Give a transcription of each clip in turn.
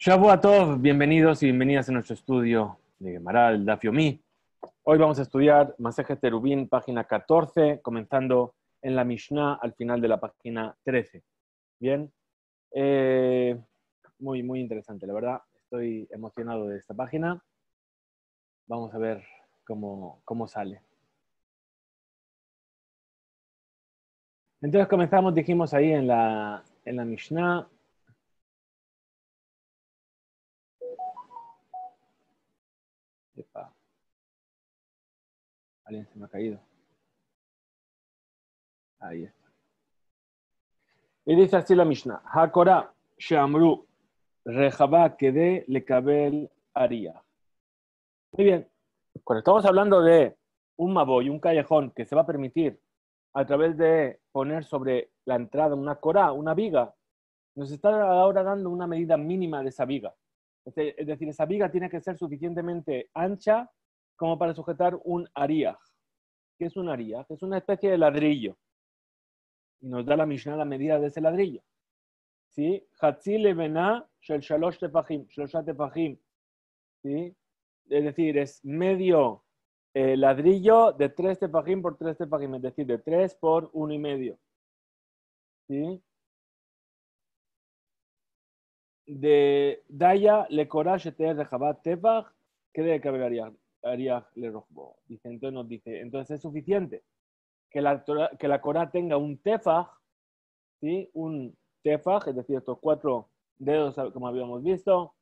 Shavua Tov, bienvenidos y bienvenidas a nuestro estudio de Gemara, el Daf Yomi. Hoy vamos a estudiar Masejet Terubin, página 14, comenzando en la Mishnah al final de la página 13. Bien, muy interesante, la verdad. Estoy emocionado de esta página. Vamos a ver cómo sale. Entonces comenzamos, dijimos ahí en la Mishnah. Epa. Alguien se me ha caído. Ahí está. Y dice así la Mishnah. Hakora Shamru Rejabá Kede Lekabel Aria. Muy bien. Cuando estamos hablando de un maboy, un callejón que se va a permitir a través de poner sobre la entrada una corá, una viga, nos está ahora dando una medida mínima de esa viga. Es decir, esa viga tiene que ser suficientemente ancha como para sujetar un ariaj. ¿Qué es un ariaj? Es una especie de ladrillo. Y nos da la Mishnah la medida de ese ladrillo. ¿Sí? Hatzi levena shel shalosh tefahim, shlosha tefahim. ¿Sí? Es decir, es medio ladrillo de 3 tefahim por 3 tefahim, es decir, de 3 por 1,5. ¿Sí? De Daya le Korah sheter de Jabat tefah, que debe caber Ariach le Rochbo. Dice, entonces nos dice, entonces es suficiente que la Korah tenga un tefah, ¿sí? Un tefah, es decir, estos 4 dedos, como habíamos visto,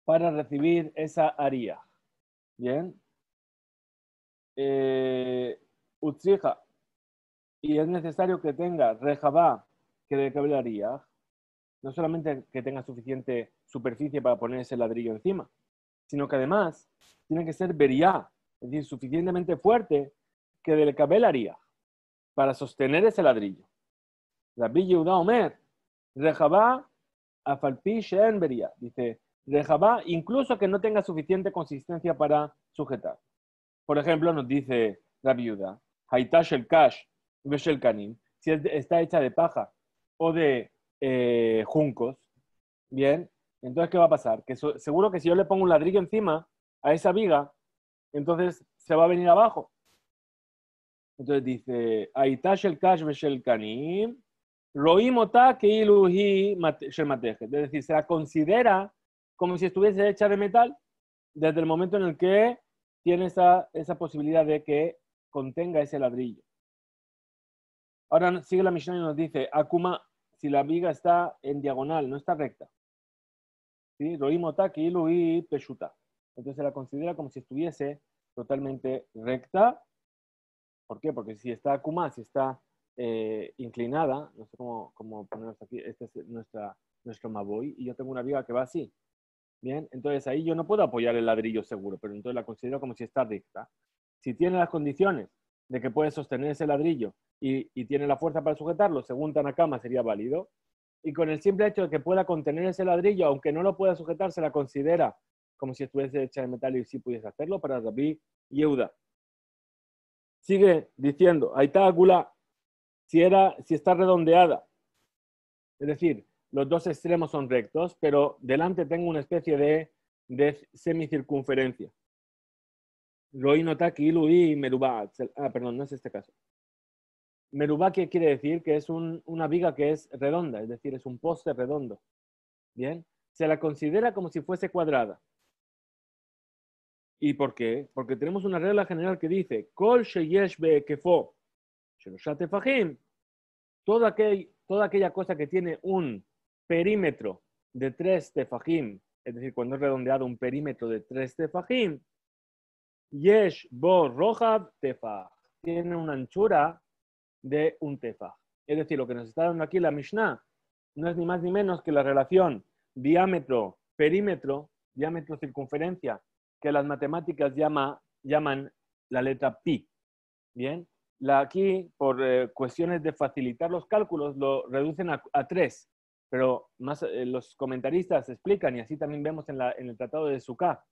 para recibir esa Ariach. Bien. Utsija, y es necesario que tenga rejabá, que de cablería, no solamente que tenga suficiente superficie para poner ese ladrillo encima, sino que además tiene que ser beriá, es decir, suficientemente fuerte que del cabelaría para sostener ese ladrillo. Rabbi Yehuda Omer, rejabá afalpi shen beriá, dice, rejabá incluso que no tenga suficiente consistencia para sujetar. Por ejemplo, nos dice Rabbi Yehuda, haitash el kash Beshel Kanim, si está hecha de paja o de juncos, bien, entonces ¿qué va a pasar? Que seguro que si yo le pongo un ladrillo encima a esa viga, entonces se va a venir abajo. Entonces dice, Aitash el Kash Beshel Kanim, Roimota Keiluhi Shel Mateje. Es decir, se la considera como si estuviese hecha de metal desde el momento en el que tiene esa posibilidad de que contenga ese ladrillo. Ahora sigue la Mishnah y nos dice, Akuma, si la viga está en diagonal, no está recta. ¿Sí? Roimota, Kilu y Peshuta. Entonces se la considera como si estuviese totalmente recta. ¿Por qué? Porque si está Akuma, si está inclinada, no sé cómo ponernos aquí, este es nuestro Maboy, y yo tengo una viga que va así. Bien, entonces ahí yo no puedo apoyar el ladrillo seguro, pero entonces la considero como si está recta. Si tiene las condiciones de que puede sostener ese ladrillo y tiene la fuerza para sujetarlo, según Tanakama sería válido. Y con el simple hecho de que pueda contener ese ladrillo, aunque no lo pueda sujetar, se la considera como si estuviese hecha de metal y sí pudiese hacerlo para Rabbi Yehuda. Sigue diciendo, ahí está Agula, si está redondeada, es decir, los dos extremos son rectos, pero delante tengo una especie de semicircunferencia. Roinotaki, Lui, Merubá. Perdón, no es este caso. Merubá, ¿qué quiere decir? Que es una viga que es redonda, es decir, es un poste redondo. Bien, se la considera como si fuese cuadrada. ¿Y por qué? Porque tenemos una regla general que dice, Kol sheyesh be'ekefo, sheloshat tefahim, toda aquella cosa que tiene un perímetro de 3 tefahim, es decir, cuando es redondeado un perímetro de 3 tefahim, yesh bo rohab tefah, tiene una anchura de un tefah. Es decir, lo que nos está dando aquí la Mishnah no es ni más ni menos que la relación diámetro-perímetro, diámetro-circunferencia, que las matemáticas llaman la letra pi. Bien, aquí, por cuestiones de facilitar los cálculos, lo reducen a 3, pero más los comentaristas explican, y así también vemos en el Tratado de Sukkah,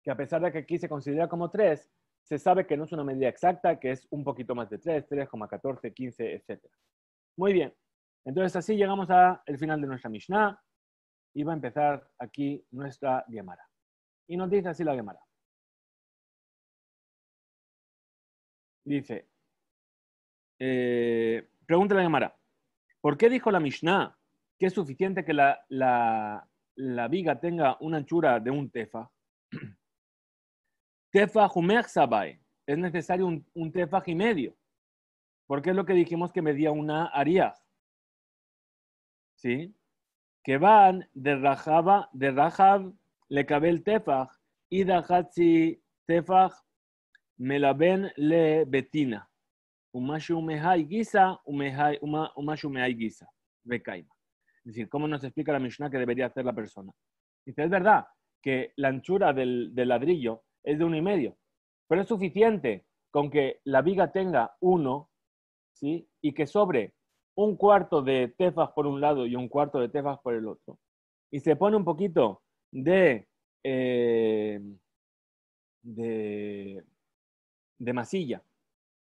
que a pesar de que aquí se considera como 3, se sabe que no es una medida exacta, que es un poquito más de 3, 3,14, 15, etc. Muy bien. Entonces así llegamos al final de nuestra Mishnah. Y va a empezar aquí nuestra Gemara. Y nos dice así la Gemara. Dice, pregunta la Gemara, ¿por qué dijo la Mishnah que es suficiente que la viga tenga una anchura de un tefa? Tefa humer sabai. Es necesario un tefaj y medio. Porque es lo que dijimos que medía una ariaj. ¿Sí? Que van de Rahab le cabe el tefaj y de Hatzi tefaj me la ven le betina. Umashu mehai guisa, umashu mehai guisa. Becaima. Es decir, ¿cómo nos explica la Mishnah que debería hacer la persona? Dice, es verdad que la anchura del ladrillo es de 1,5, pero es suficiente con que la viga tenga 1, ¿sí? Y que sobre 1/4 de tefaj por un lado y 1/4 de tefaj por el otro. Y se pone un poquito de masilla,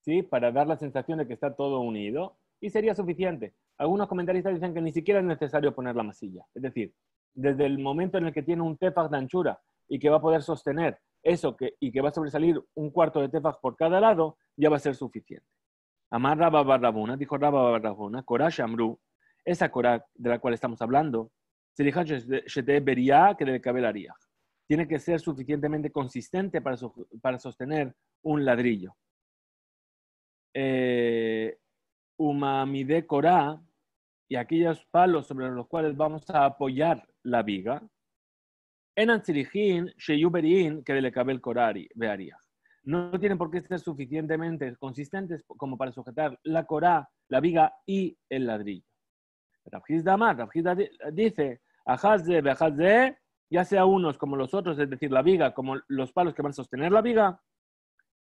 ¿sí? Para dar la sensación de que está todo unido, y sería suficiente. Algunos comentaristas dicen que ni siquiera es necesario poner la masilla. Es decir, desde el momento en el que tiene un tefaj de anchura y que va a poder sostener eso y que va a sobresalir 1/4 de tefaj por cada lado, ya va a ser suficiente. Amar Rabba bar Rabuna, dijo Rabba bar Rabuna, Korah Shamru, esa Korah de la cual estamos hablando, se dijo Shete Beria que debe caber Ariach. Tiene que ser suficientemente consistente para sostener un ladrillo. Umamide Korah, y aquellos palos sobre los cuales vamos a apoyar la viga, Enan Tzirihin Sheyu Berin que debe caber Korah Beariach. No tienen por qué ser suficientemente consistentes como para sujetar la corá, la viga y el ladrillo. Rav Hizda dice, ajazze, bejazze, ya sea unos como los otros, es decir, la viga, como los palos que van a sostener la viga,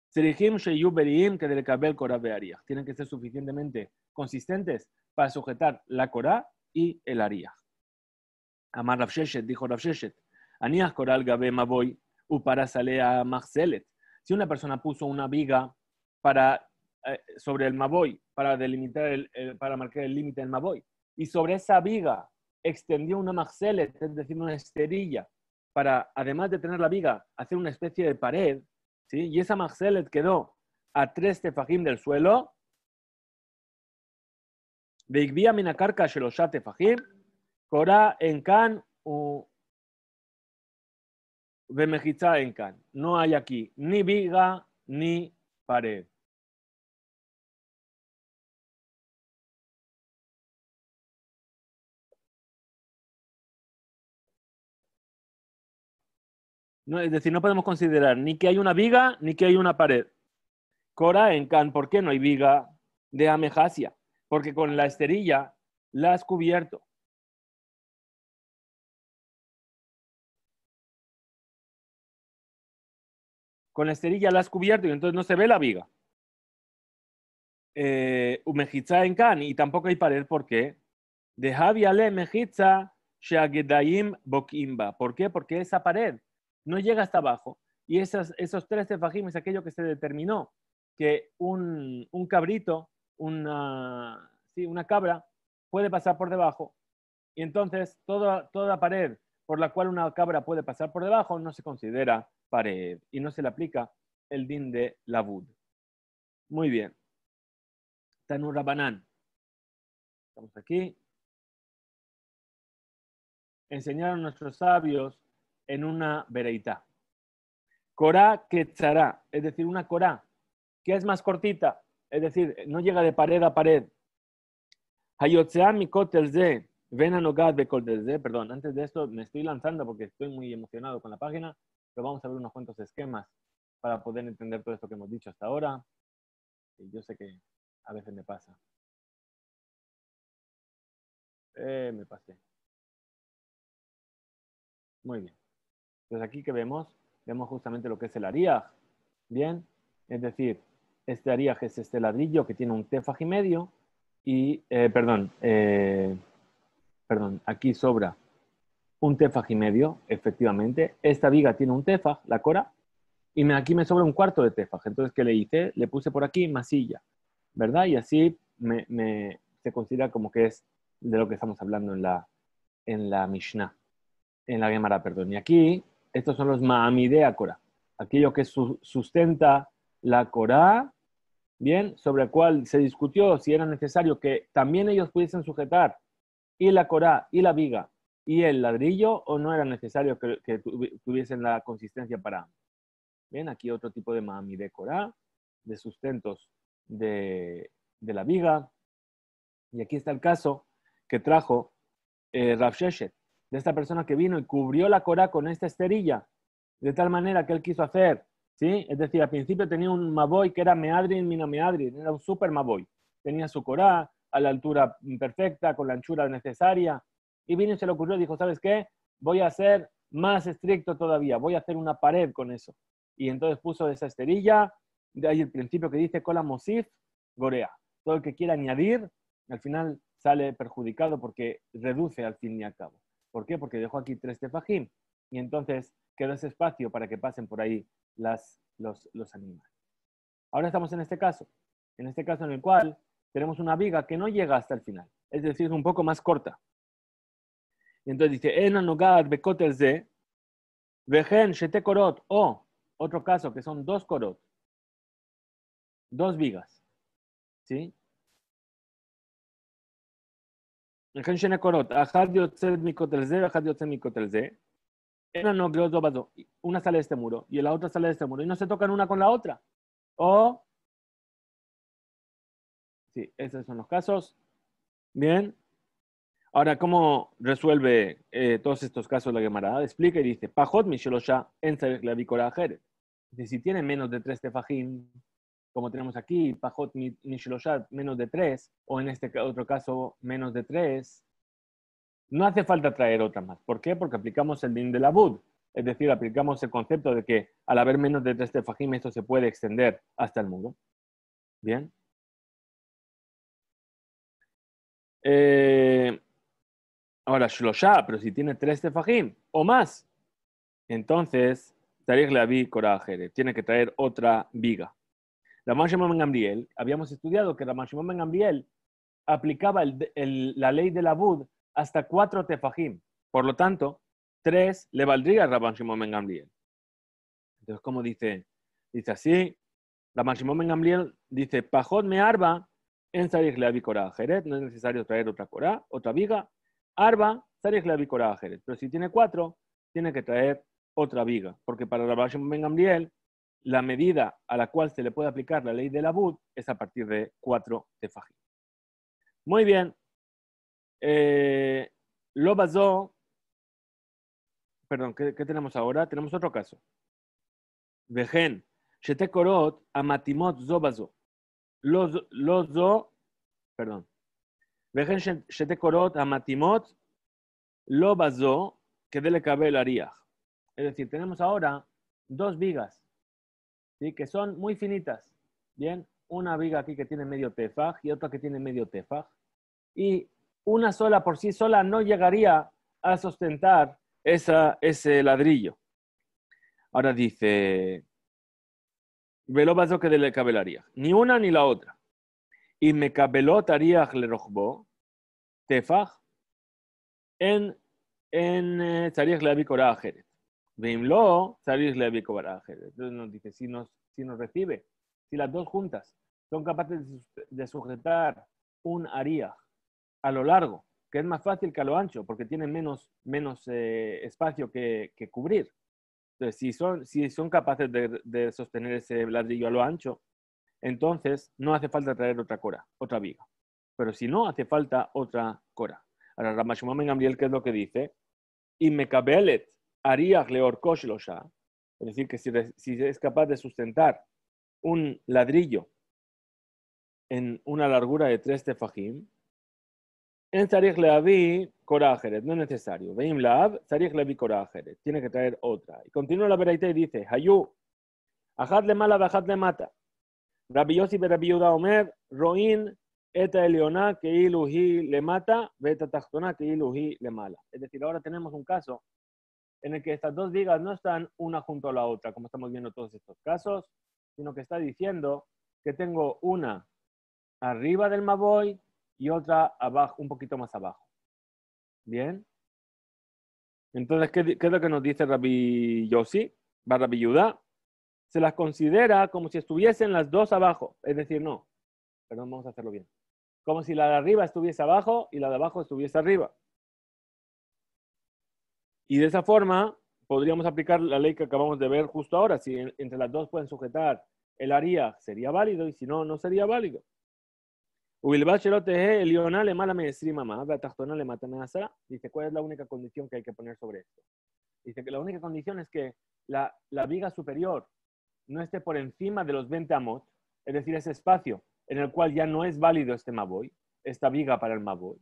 Serihim sheyu beriim que del kabel korá beariach. Tienen que ser suficientemente consistentes para sujetar la corá y el ariach. Amar Rav Sheshet, dijo Rav Sheshet, aniach koral gabe maboy, upara salea machzelet. Si una persona puso una viga sobre el maboy para delimitar para marcar el límite del maboy, y sobre esa viga extendió una machzelet, es decir, una esterilla, para, además de tener la viga, hacer una especie de pared, ¿sí? Y esa machzelet quedó a 3 tefajim del suelo, veigvia minakarka shelosha tefajim, korá en kan vemejitza en kan. No hay aquí ni viga ni pared. No, es decir, no podemos considerar ni que hay una viga ni que hay una pared. Korá en kan, ¿por qué no hay viga de amejasia? Porque con la esterilla la has cubierto. Con la esterilla la has cubierto y entonces no se ve la viga. Umejitza en kan, y tampoco hay pared, ¿por qué? De Javiale mejitza sheagedayim bokimba. ¿Por qué? Porque esa pared no llega hasta abajo. Y esos 3 tefajim es aquello que se determinó, que un cabrito, una cabra, puede pasar por debajo. Y entonces toda pared por la cual una cabra puede pasar por debajo no se considera pared y no se le aplica el din de labud. Muy bien. Tanur Rabanán. Estamos aquí. Enseñaron nuestros sabios en una vereitá. Korá ketzará, es decir, una korá que es más cortita, es decir, no llega de pared a pared. Hayotzea mikot elze, ven anogad bekol elze. Perdón, antes de esto me estoy lanzando porque estoy muy emocionado con la página, pero vamos a ver unos cuantos esquemas para poder entender todo esto que hemos dicho hasta ahora. Y yo sé que a veces me pasa. Me pasé. Muy bien. Entonces aquí que vemos justamente lo que es el ariaj. Bien, es decir, este ariaj es este ladrillo que tiene un tefaj y medio y, perdón, aquí sobra un tefaj y medio, efectivamente. Esta viga tiene un tefaj, la cora, y aquí me sobra 1/4 de tefaj. Entonces, ¿qué le hice? Le puse por aquí masilla, ¿verdad? Y así se considera como que es de lo que estamos hablando en la Mishnah. en la Gemara, perdón. Y aquí, estos son los Ma'amidea Korah. Aquello que sustenta la Korah, bien, sobre el cual se discutió si era necesario que también ellos pudiesen sujetar y la Korah y la viga y el ladrillo, o no era necesario que tuviesen la consistencia para ambos. Bien, aquí otro tipo de Ma'amidea Korah, de sustentos de la viga. Y aquí está el caso que trajo Rav Sheshet, de esta persona que vino y cubrió la Korah con esta esterilla, de tal manera que él quiso hacer, ¿sí? Es decir, al principio tenía un Maboy que era Meadrin Mina Meadrin, era un super Maboy. Tenía su Korah a la altura perfecta, con la anchura necesaria, y vino y se le ocurrió, dijo, ¿sabes qué? Voy a ser más estricto todavía, voy a hacer una pared con eso. Y entonces puso esa esterilla, de ahí el principio que dice Kola Mosif, Gorea. Todo el que quiera añadir, al final sale perjudicado porque reduce al fin y al cabo. ¿Por qué? Porque dejó aquí 3 tefajim y entonces quedó ese espacio para que pasen por ahí los animales. Ahora estamos en este caso en el cual tenemos una viga que no llega hasta el final, es decir, es un poco más corta. Y entonces dice, Ena nogad bekotel ze, vejen shete korot, o otro caso que son 2 korot, 2 vigas, ¿sí? וכן שני קורות, אחת יוצאת מכותל זה ואחת יוצאת מכותל זה, eran noglios do. Una sale de este muro y la otra sale de este muro y no se tocan una con la otra. O, sí, esos son los casos. Bien. Ahora, ¿cómo resuelve todos estos casos la Gemara? Explica y dice, Pajot Mishelosha en la Bikora Jerez. Si tiene menos de 3 tefajim, como tenemos aquí, Pajot Mishelosha menos de 3, o en este otro caso menos de 3, no hace falta traer otra más. ¿Por qué? Porque aplicamos el din de la bud. Es decir, aplicamos el concepto de que al haber menos de 3 tefajim, esto se puede extender hasta el muro. Bien. Ahora, shlosha, pero si tiene 3 tefajim o más, entonces, Tarikh Leavi Korah Jerez, tiene que traer otra viga. Ramán Shimon ben Gamliel, habíamos estudiado que Ramán Shimon ben Gamliel aplicaba la ley de la bud hasta 4 tefajim. Por lo tanto, 3 le valdría a Ramán Shimon ben Gamliel. Entonces, ¿cómo dice? Dice así, Ramán Shimon ben Gamliel dice, Pajot me arba en Tarikh Leavi Korah Jerez, no es necesario traer otra Korah, otra viga. Arba, Tarikh Leavi Korah Jerez. Pero si tiene 4, tiene que traer otra viga, porque para Rabbi Shimon ben Gamliel, la medida a la cual se le puede aplicar la ley de la bud es a partir de 4 tefajim. Muy bien. Lo basó, perdón, ¿qué tenemos ahora? Tenemos otro caso. Vejen, shete korot amatimot zo basó. Los zo, perdón. Vejen shete korot amatimot lo basó que dele cabel ariach. Es decir, tenemos ahora 2 vigas, ¿sí? Que son muy finitas. Bien, una viga aquí que tiene medio tefaj y otra que tiene medio tefaj. Y una sola por sí sola no llegaría a sustentar ese ladrillo. Ahora dice, velo vaso que le cabelaría. Ni una ni la otra. Y me cabeló tariach le rojbo, tefaj, en tariach le abikorah ajeret. Veimlo, tariach le abikorah ajeret. Entonces nos dice, si nos recibe, si las dos juntas son capaces de sujetar un ariach a lo largo, que es más fácil que a lo ancho, porque tienen menos espacio que cubrir. Entonces, si son capaces de sostener ese ladrillo a lo ancho, entonces no hace falta traer otra cora, otra viga. Pero si no, hace falta otra cora. Ahora, Rabbi Shimon ben Gamliel, ¿qué es lo que dice? Y me cabelet ariach leorkosh losha. Es decir, que si es capaz de sustentar un ladrillo en una largura de 3 tefajim, en Tarikh Leavi Korah Ajeret, no es necesario. Veim Laab, Tarikh Leavi Korah Ajeret, tiene que traer otra. Y continúa la veraita y dice, Hayu, Ajat le mala, Ajat le mata. Rabbi Yossi be Rabbi Yehuda Omer, Roin, Eta Elioná, que iluhi le mata, Beta Tachtoná, que iluhi le mala. Es decir, ahora tenemos un caso en el que estas 2 vigas no están una junto a la otra, como estamos viendo todos estos casos, sino que está diciendo que tengo una arriba del Maboy y otra abajo, un poquito más abajo. Bien. Entonces, ¿qué es lo que nos dice Rabbi Yossi? Rabbi Yudá. Se las considera como si estuviesen las dos abajo. Es decir, no. Perdón, vamos a hacerlo bien. Como si la de arriba estuviese abajo y la de abajo estuviese arriba. Y de esa forma podríamos aplicar la ley que acabamos de ver justo ahora. Si entre las dos pueden sujetar el haría, sería válido, y si no, no sería válido. Dice, ¿cuál es la única condición que hay que poner sobre esto? Dice que la única condición es que la viga superior no esté por encima de los 20 amot, es decir, ese espacio en el cual ya no es válido este maboy, esta viga para el maboy.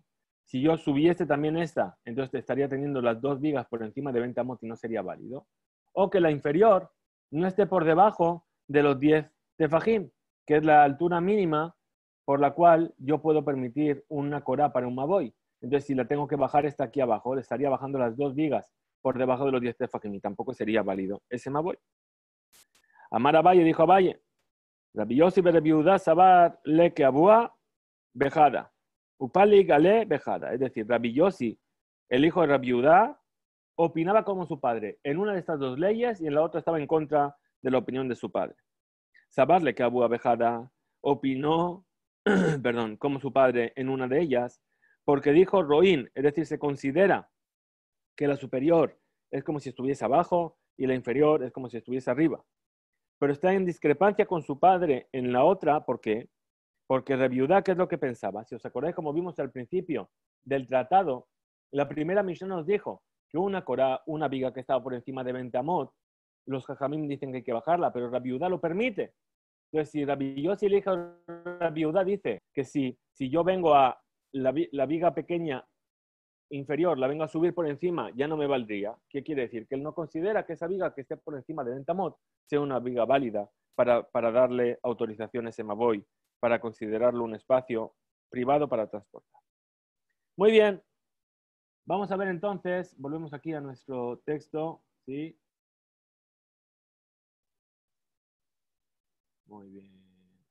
Si yo subiese también esta, entonces estaría teniendo las dos vigas por encima de 20 amot y no sería válido. O que la inferior no esté por debajo de los 10 tefajim, que es la altura mínima por la cual yo puedo permitir una corá para un maboy. Entonces, si la tengo que bajar esta aquí abajo, le estaría bajando las dos vigas por debajo de los 10 tefajim y tampoco sería válido ese maboy. Amar Abaye dijo Abaye, Rabbi Yossi be Rabbi Yehuda sabar le que abua bejada. Upali gale bejada. Es decir, Rabbi Yossi, el hijo de Rabbi Yehuda, opinaba como su padre en una de estas dos leyes y en la otra estaba en contra de la opinión de su padre. Sabar le que abua bejada opinó, perdón, como su padre en una de ellas, porque dijo Roín, es decir, se considera que la superior es como si estuviese abajo y la inferior es como si estuviese arriba. Pero está en discrepancia con su padre en la otra, ¿por qué? Porque Rabbi Yudá, ¿qué es lo que pensaba? Si os acordáis, como vimos al principio del tratado, la primera misión nos dijo que una corá, una viga que estaba por encima de 20 amot, los jajamim dicen que hay que bajarla, pero Rabbi Yudá lo permite. Entonces, si Rabbi Yossi, el hijo de Rabbi Yudá, dice que si yo vengo a la viga pequeña inferior, la vengo a subir por encima, ya no me valdría. ¿Qué quiere decir? Que él no considera que esa viga que esté por encima de 20 amot sea una viga válida para darle autorización a ese maboy, para considerarlo un espacio privado para transportar. Muy bien. Vamos a ver entonces, volvemos aquí a nuestro texto, ¿sí? Muy bien.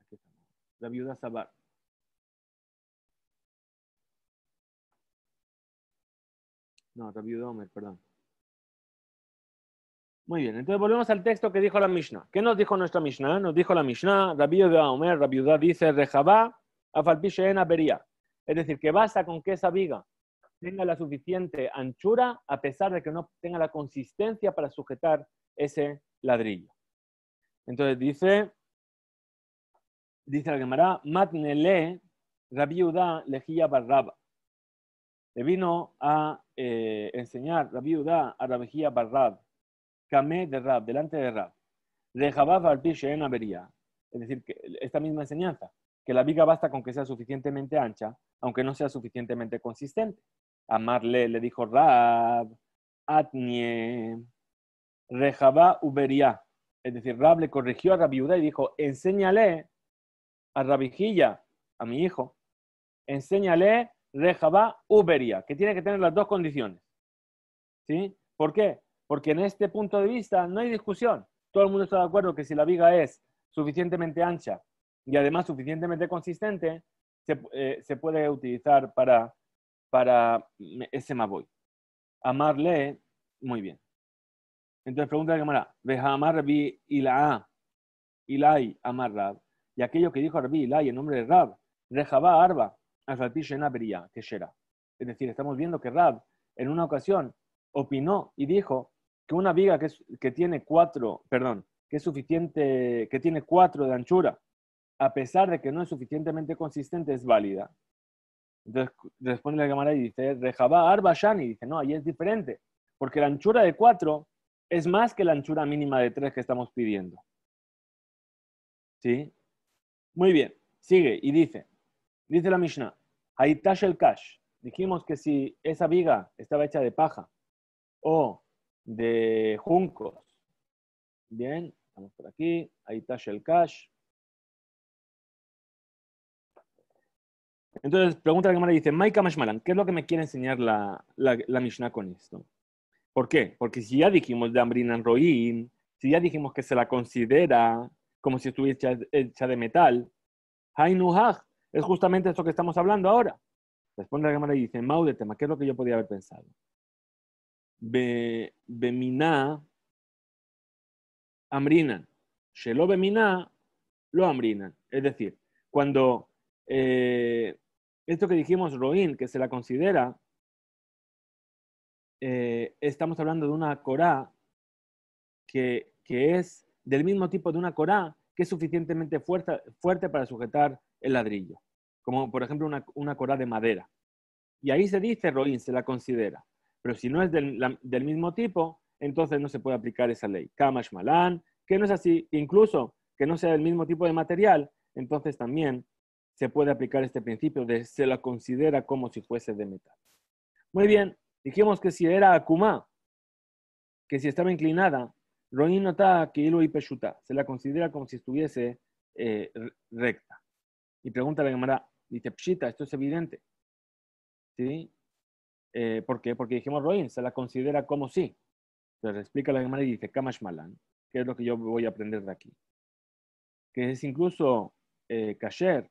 Aquí estamos. La viuda Sabar. No, la viuda Omer, perdón. Muy bien, entonces volvemos al texto que dijo la Mishnah. ¿Qué nos dijo nuestra Mishnah? Nos dijo la Mishnah, Rabbi Yehuda Omer, Rabbi Yehuda dice, Rejabá, afalpi she'en bería. Es decir, que basta con que esa viga tenga la suficiente anchura a pesar de que no tenga la consistencia para sujetar ese ladrillo. Entonces dice la Gemara, Matnele, Rabbi Yehuda lejía barraba. Le vino a enseñar Rabbi Yehuda a Rabbi Yehuda barrab, Kameh de Rab, delante de Rab. Rejabá falpi she'en avería. Es decir, que esta misma enseñanza, que la viga basta con que sea suficientemente ancha, aunque no sea suficientemente consistente. Amarle le dijo Rab, Atnie, Rejabá ubería. Es decir, Rab le corrigió a Rabbi Yehuda y dijo, enséñale a Rabijilla, a mi hijo, enséñale Rejabá ubería, que tiene que tener las dos condiciones. ¿Sí? ¿Por qué? Porque en este punto de vista no hay discusión. Todo el mundo está de acuerdo que si la viga es suficientemente ancha y además suficientemente consistente, se puede utilizar para ese maboy. Amarle, muy bien. Entonces pregunta la Gemara, Veja Rabbi Ilaa, Ilai Amar Rab, y aquello que dijo Rabbi Ilai en nombre de Rab, Rejabá Arba, Alfalpi Shena Beria, que Shera. Es decir, estamos viendo que Rab en una ocasión opinó y dijo que una viga que tiene 4, perdón, que es suficiente, que tiene 4 de anchura, a pesar de que no es suficientemente consistente, es válida. Entonces responde la Gemara y dice, Rejabá Arba Shani, dice, no, ahí es diferente, porque la anchura de 4 es más que la anchura mínima de 3 que estamos pidiendo. ¿Sí? Muy bien, sigue y dice la Mishnah, Haitash el Kash. Dijimos que si esa viga estaba hecha de paja o de juncos, bien, estamos por aquí, Haitash el Kash. Entonces pregunta la Gemara y dice, Maika Mashmalan, ¿qué es lo que me quiere enseñar la Mishnah con esto? ¿Por qué? Porque si ya dijimos de Ambrinan Roín, si ya dijimos que se la considera como si estuviera hecha de metal, Hainuhaj, es justamente esto que estamos hablando ahora. Responde la Gemara y dice, Mau de tema, ¿qué es lo que yo podía haber pensado? beminá amrinan. Shelo beminá lo amrinan. Es decir, cuando esto que dijimos, roín, que se la considera, estamos hablando de una corá que es del mismo tipo de una corá que es suficientemente fuerte para sujetar el ladrillo, como por ejemplo una corá de madera. Y ahí se dice roín, se la considera. Pero si no es del mismo tipo, entonces no se puede aplicar esa ley. Kamash malan, que no es así, incluso que no sea del mismo tipo de material, entonces también se puede aplicar este principio de se la considera como si fuese de metal. Muy bien, dijimos que si era akumá, que si estaba inclinada, roín nota que hilo y peshuta, se la considera como si estuviese recta. Y pregunta la Gemara, dice, pshita, esto es evidente. ¿Sí? ¿Por qué? Porque dijimos roín, se la considera como sí. Entonces explica la Gemara y dice, kamash malan, que es lo que yo voy a aprender de aquí. Que es incluso kasher,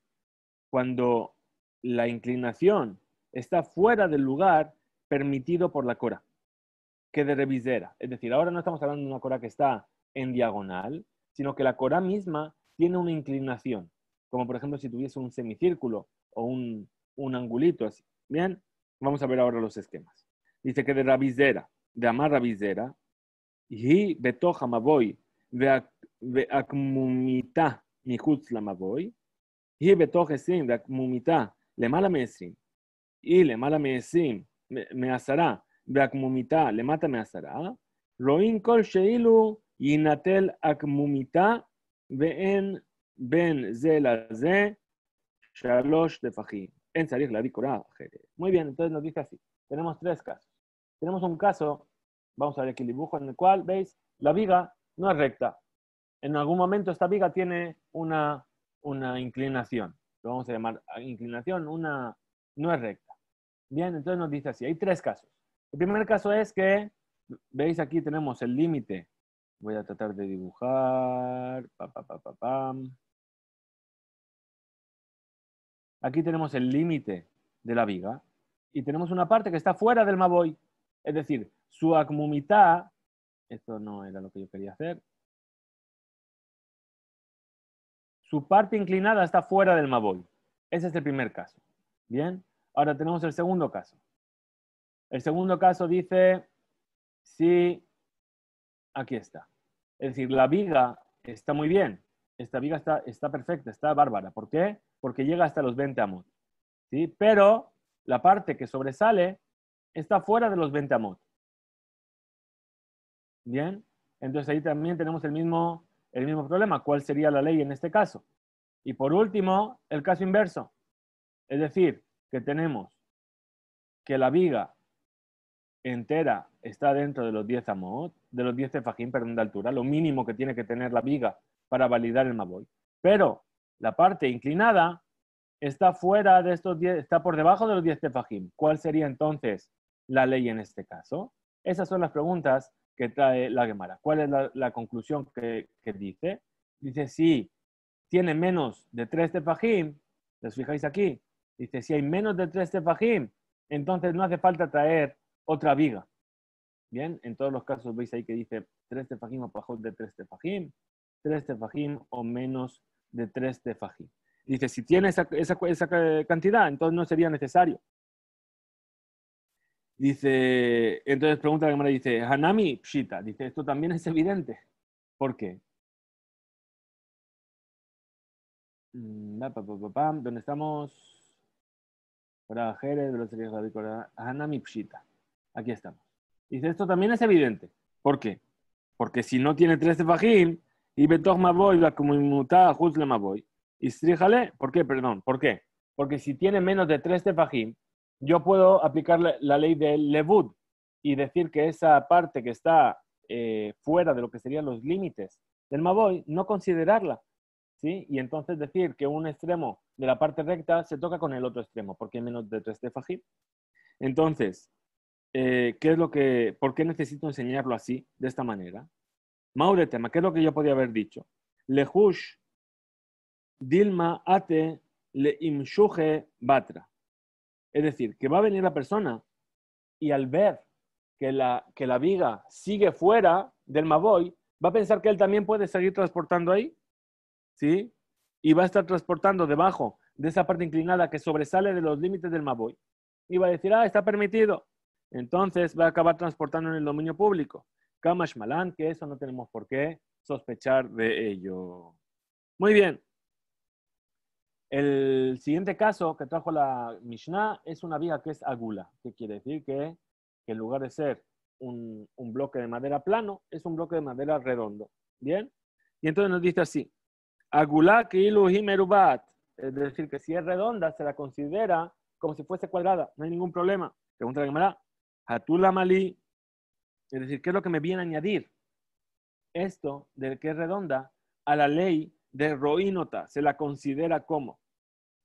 cuando la inclinación está fuera del lugar permitido por la cora, que de revisera. Es decir, ahora no estamos hablando de una cora que está en diagonal, sino que la cora misma tiene una inclinación, como por ejemplo si tuviese un semicírculo o un angulito así. Bien, vamos a ver ahora los esquemas. Dice que de rabizera, de amar rabizera, y בתוך המבוי והקמומיתה מחוץ למבוי, היא בתוך 20 והקמומיתה למעלה מ-20, היא למעלה מ-20 מ-10 והקמומיתה למטה מ-10, רואים כל שאילו יינטל הקמומיתה ואין בין זה לזה 3 טפחים. En salir la dicora. Muy bien, entonces nos dice así. Tenemos 3 casos. Tenemos un caso, vamos a ver aquí el dibujo, en el cual, veis, la viga no es recta. En algún momento esta viga tiene una inclinación. Lo vamos a llamar inclinación, no es recta. Bien, entonces nos dice así. Hay 3 casos. El primer caso es que, veis, aquí tenemos el límite. Voy a tratar de dibujar. Aquí tenemos el límite de la viga y tenemos una parte que está fuera del maboy. Es decir, su akmumitá, esto no era lo que yo quería hacer, su parte inclinada está fuera del maboy. Ese es el primer caso. Bien, ahora tenemos el segundo caso. El segundo caso dice, si, aquí está. Es decir, la viga está muy bien. Esta viga está perfecta, está bárbara. ¿Por qué? Porque llega hasta los 20 amot. ¿Sí? Pero la parte que sobresale está fuera de los 20 amot. Bien, entonces ahí también tenemos el mismo problema. ¿Cuál sería la ley en este caso? Y por último, el caso inverso. Es decir, que tenemos que la viga entera está dentro de los 10 amot, de los 10 tefajim, perdón, de altura, lo mínimo que tiene que tener la viga para validar el maboy. Pero la parte inclinada está fuera de estos 10, está por debajo de los 10 tefajim. ¿Cuál sería entonces la ley en este caso? Esas son las preguntas que trae la Gemara. ¿Cuál es la conclusión que dice? Dice, si tiene menos de 3 tefajim, ¿les fijáis aquí? Dice, si hay menos de 3 tefajim, entonces no hace falta traer otra viga. Bien, en todos los casos veis ahí que dice 3 tefajim o bajo de 3 tefajim, 3 tefajim o menos de 3 tefajim. Dice, si tiene esa cantidad, entonces no sería necesario. Dice, entonces pregunta la Gemara, dice, Hanami Pshita. Dice, esto también es evidente. ¿Por qué? ¿Dónde estamos? Para Jerez, Hanami Pshita. Aquí estamos. Dice, esto también es evidente. ¿Por qué? Porque si no tiene 3 tefajim, y betoch maboy, la comunidad juz le maboy, y stríjale, ¿por qué? Perdón, ¿por qué? Porque si tiene menos de 3 tefajim, yo puedo aplicar la ley del levud y decir que esa parte que está fuera de lo que serían los límites del maboy, no considerarla, ¿sí? Y entonces decir que un extremo de la parte recta se toca con el otro extremo, porque hay menos de 3 tefajim. Entonces, ¿por qué necesito enseñarlo así, de esta manera? Maure tema, ¿qué es lo que yo podía haber dicho? Lehush dilma ate le imshuje batra. Es decir, que va a venir la persona y al ver que la viga sigue fuera del Maboy, va a pensar que él también puede seguir transportando ahí, ¿sí? Y va a estar transportando debajo de esa parte inclinada que sobresale de los límites del Maboy. Y va a decir, está permitido. Entonces va a acabar transportando en el dominio público. Kamash Malan, que eso no tenemos por qué sospechar de ello. Muy bien. El siguiente caso que trajo la Mishnah es una viga que es agula, que quiere decir que en lugar de ser un bloque de madera plano, es un bloque de madera redondo. ¿Bien? Y entonces nos dice así, agula kilu himerubat, es decir, que si es redonda se la considera como si fuese cuadrada, no hay ningún problema. Pregunta la Gemara, hatula mali, es decir, ¿qué es lo que me viene a añadir esto de que es redonda a la ley de roínota? Se la considera como.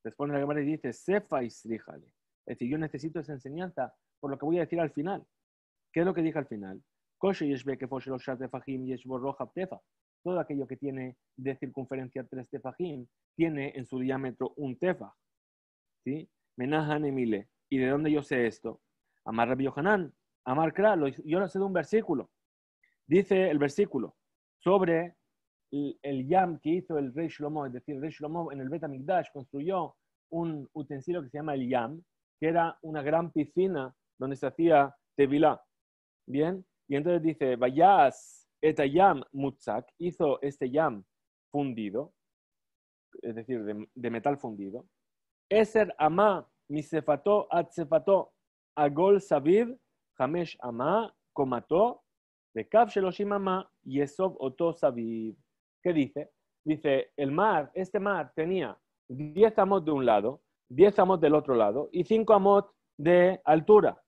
Responde la Gemara y dice, sefa isríjale. Es decir, yo necesito esa enseñanza por lo que voy a decir al final. ¿Qué es lo que dije al final? Todo aquello que tiene de circunferencia 3 tefajim tiene en su diámetro un tefaj. ¿Sí? Menahan emile. ¿Y de dónde yo sé esto? Amar Rabbi Yohanan, Amar Kra, yo lo sé de un versículo. Dice el versículo sobre el yam que hizo el rey Shlomo, es decir, el rey Shlomo en el Bet HaMikdash construyó un utensilio que se llama el yam, que era una gran piscina donde se hacía tevilá. Bien, y entonces dice, vayas eta yam mutzak, hizo este yam fundido, es decir, de metal fundido. Eser ama misefato atsefato agol saviv hamesh ama komato de kaf sheloshim ama yesov oto saviv. ¿Qué dice? Dice, este mar tenía 10 amot de un lado, 10 amot del otro lado y 5 amot de altura.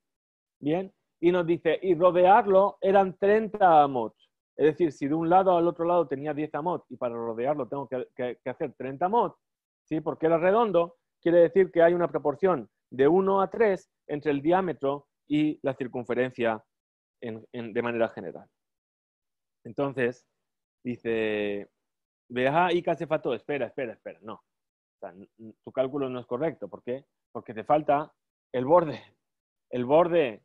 Bien, y nos dice, y rodearlo eran 30 amot. Es decir, si de un lado al otro lado tenía 10 amot y para rodearlo tengo que hacer 30 amot, ¿sí? Porque era redondo, quiere decir que hay una proporción de 1 a 3 entre el diámetro y la circunferencia de manera general. Entonces, dice, veja y casefato, espera, no. O sea, tu cálculo no es correcto. ¿Por qué? Porque te falta el borde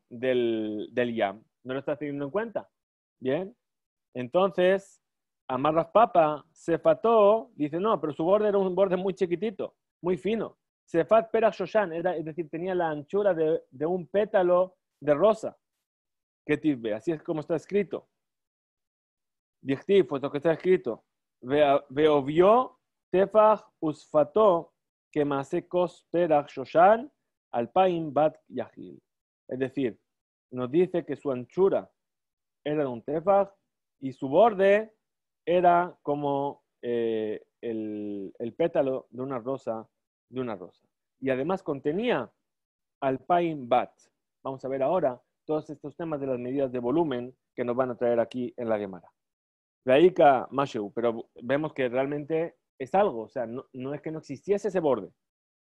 del yam. ¿No lo estás teniendo en cuenta? Bien. Entonces, Amarras Papa, Cefató, dice, no, pero su borde era un borde muy chiquitito, muy fino. Cefat Perach Shoshan, es decir, tenía la anchura de un pétalo de rosa. ¿Qué tive? Así es como está escrito. Dichtiv, pues lo que está escrito. Veovió Tefach Usfató, que Masekos Perach Shoshan, Alpaim Bat Yahil. Es decir, nos dice que su anchura era de un tefaj y su borde era como el pétalo de una rosa. Y además contenía alpaim bat. Vamos a ver ahora todos estos temas de las medidas de volumen que nos van a traer aquí en la Gemara. Veika Mashu, pero vemos que realmente es algo, o sea, no es que no existiese ese borde.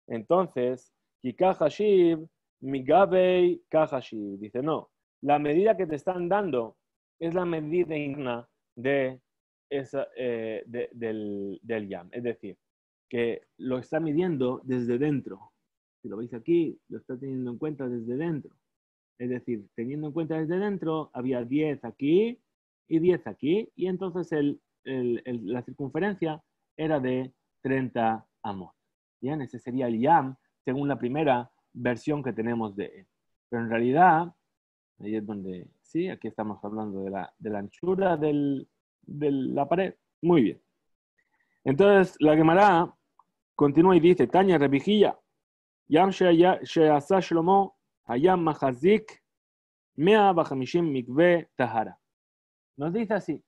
Entonces, Kika Hashiv, Migabei Kahashiv, dice, no, la medida que te están dando es la medida interna del yam. Es decir, que lo está midiendo desde dentro. Si lo veis aquí, lo está teniendo en cuenta desde dentro. Es decir, teniendo en cuenta desde dentro, había 10 aquí y 10 aquí, y entonces la circunferencia era de 30 amot. Bien, ese sería el yam, según la primera versión que tenemos de él. Pero en realidad, ahí es donde, sí, aquí estamos hablando de la anchura de la pared. Muy bien. Entonces, la Gemara continúa y dice, Tanya Rebijilla, Yam she'asa Shlomo, Hayam machazik, 150 mikve tahara. Nos dice así,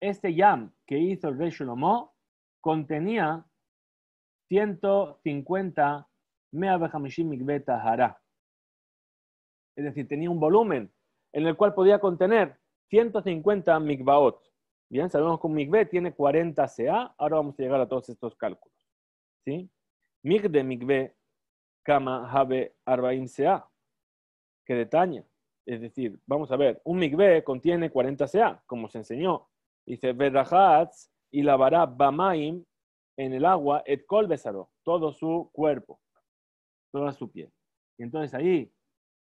este yam que hizo el rey Shlomo contenía 150 mikve tahara. Es decir, tenía un volumen en el cual podía contener 150 mikvaot. Bien, sabemos que un mikve tiene 40 CA. Ahora vamos a llegar a todos estos cálculos. ¿Sí? Mikde mikve kama habe 40 CA. Que detaña. Es decir, vamos a ver, un mikve contiene 40 CA, como se enseñó. Dice, verrajatz y lavará bamaim en el agua et kol besaro, todo su cuerpo, toda su piel. Y entonces ahí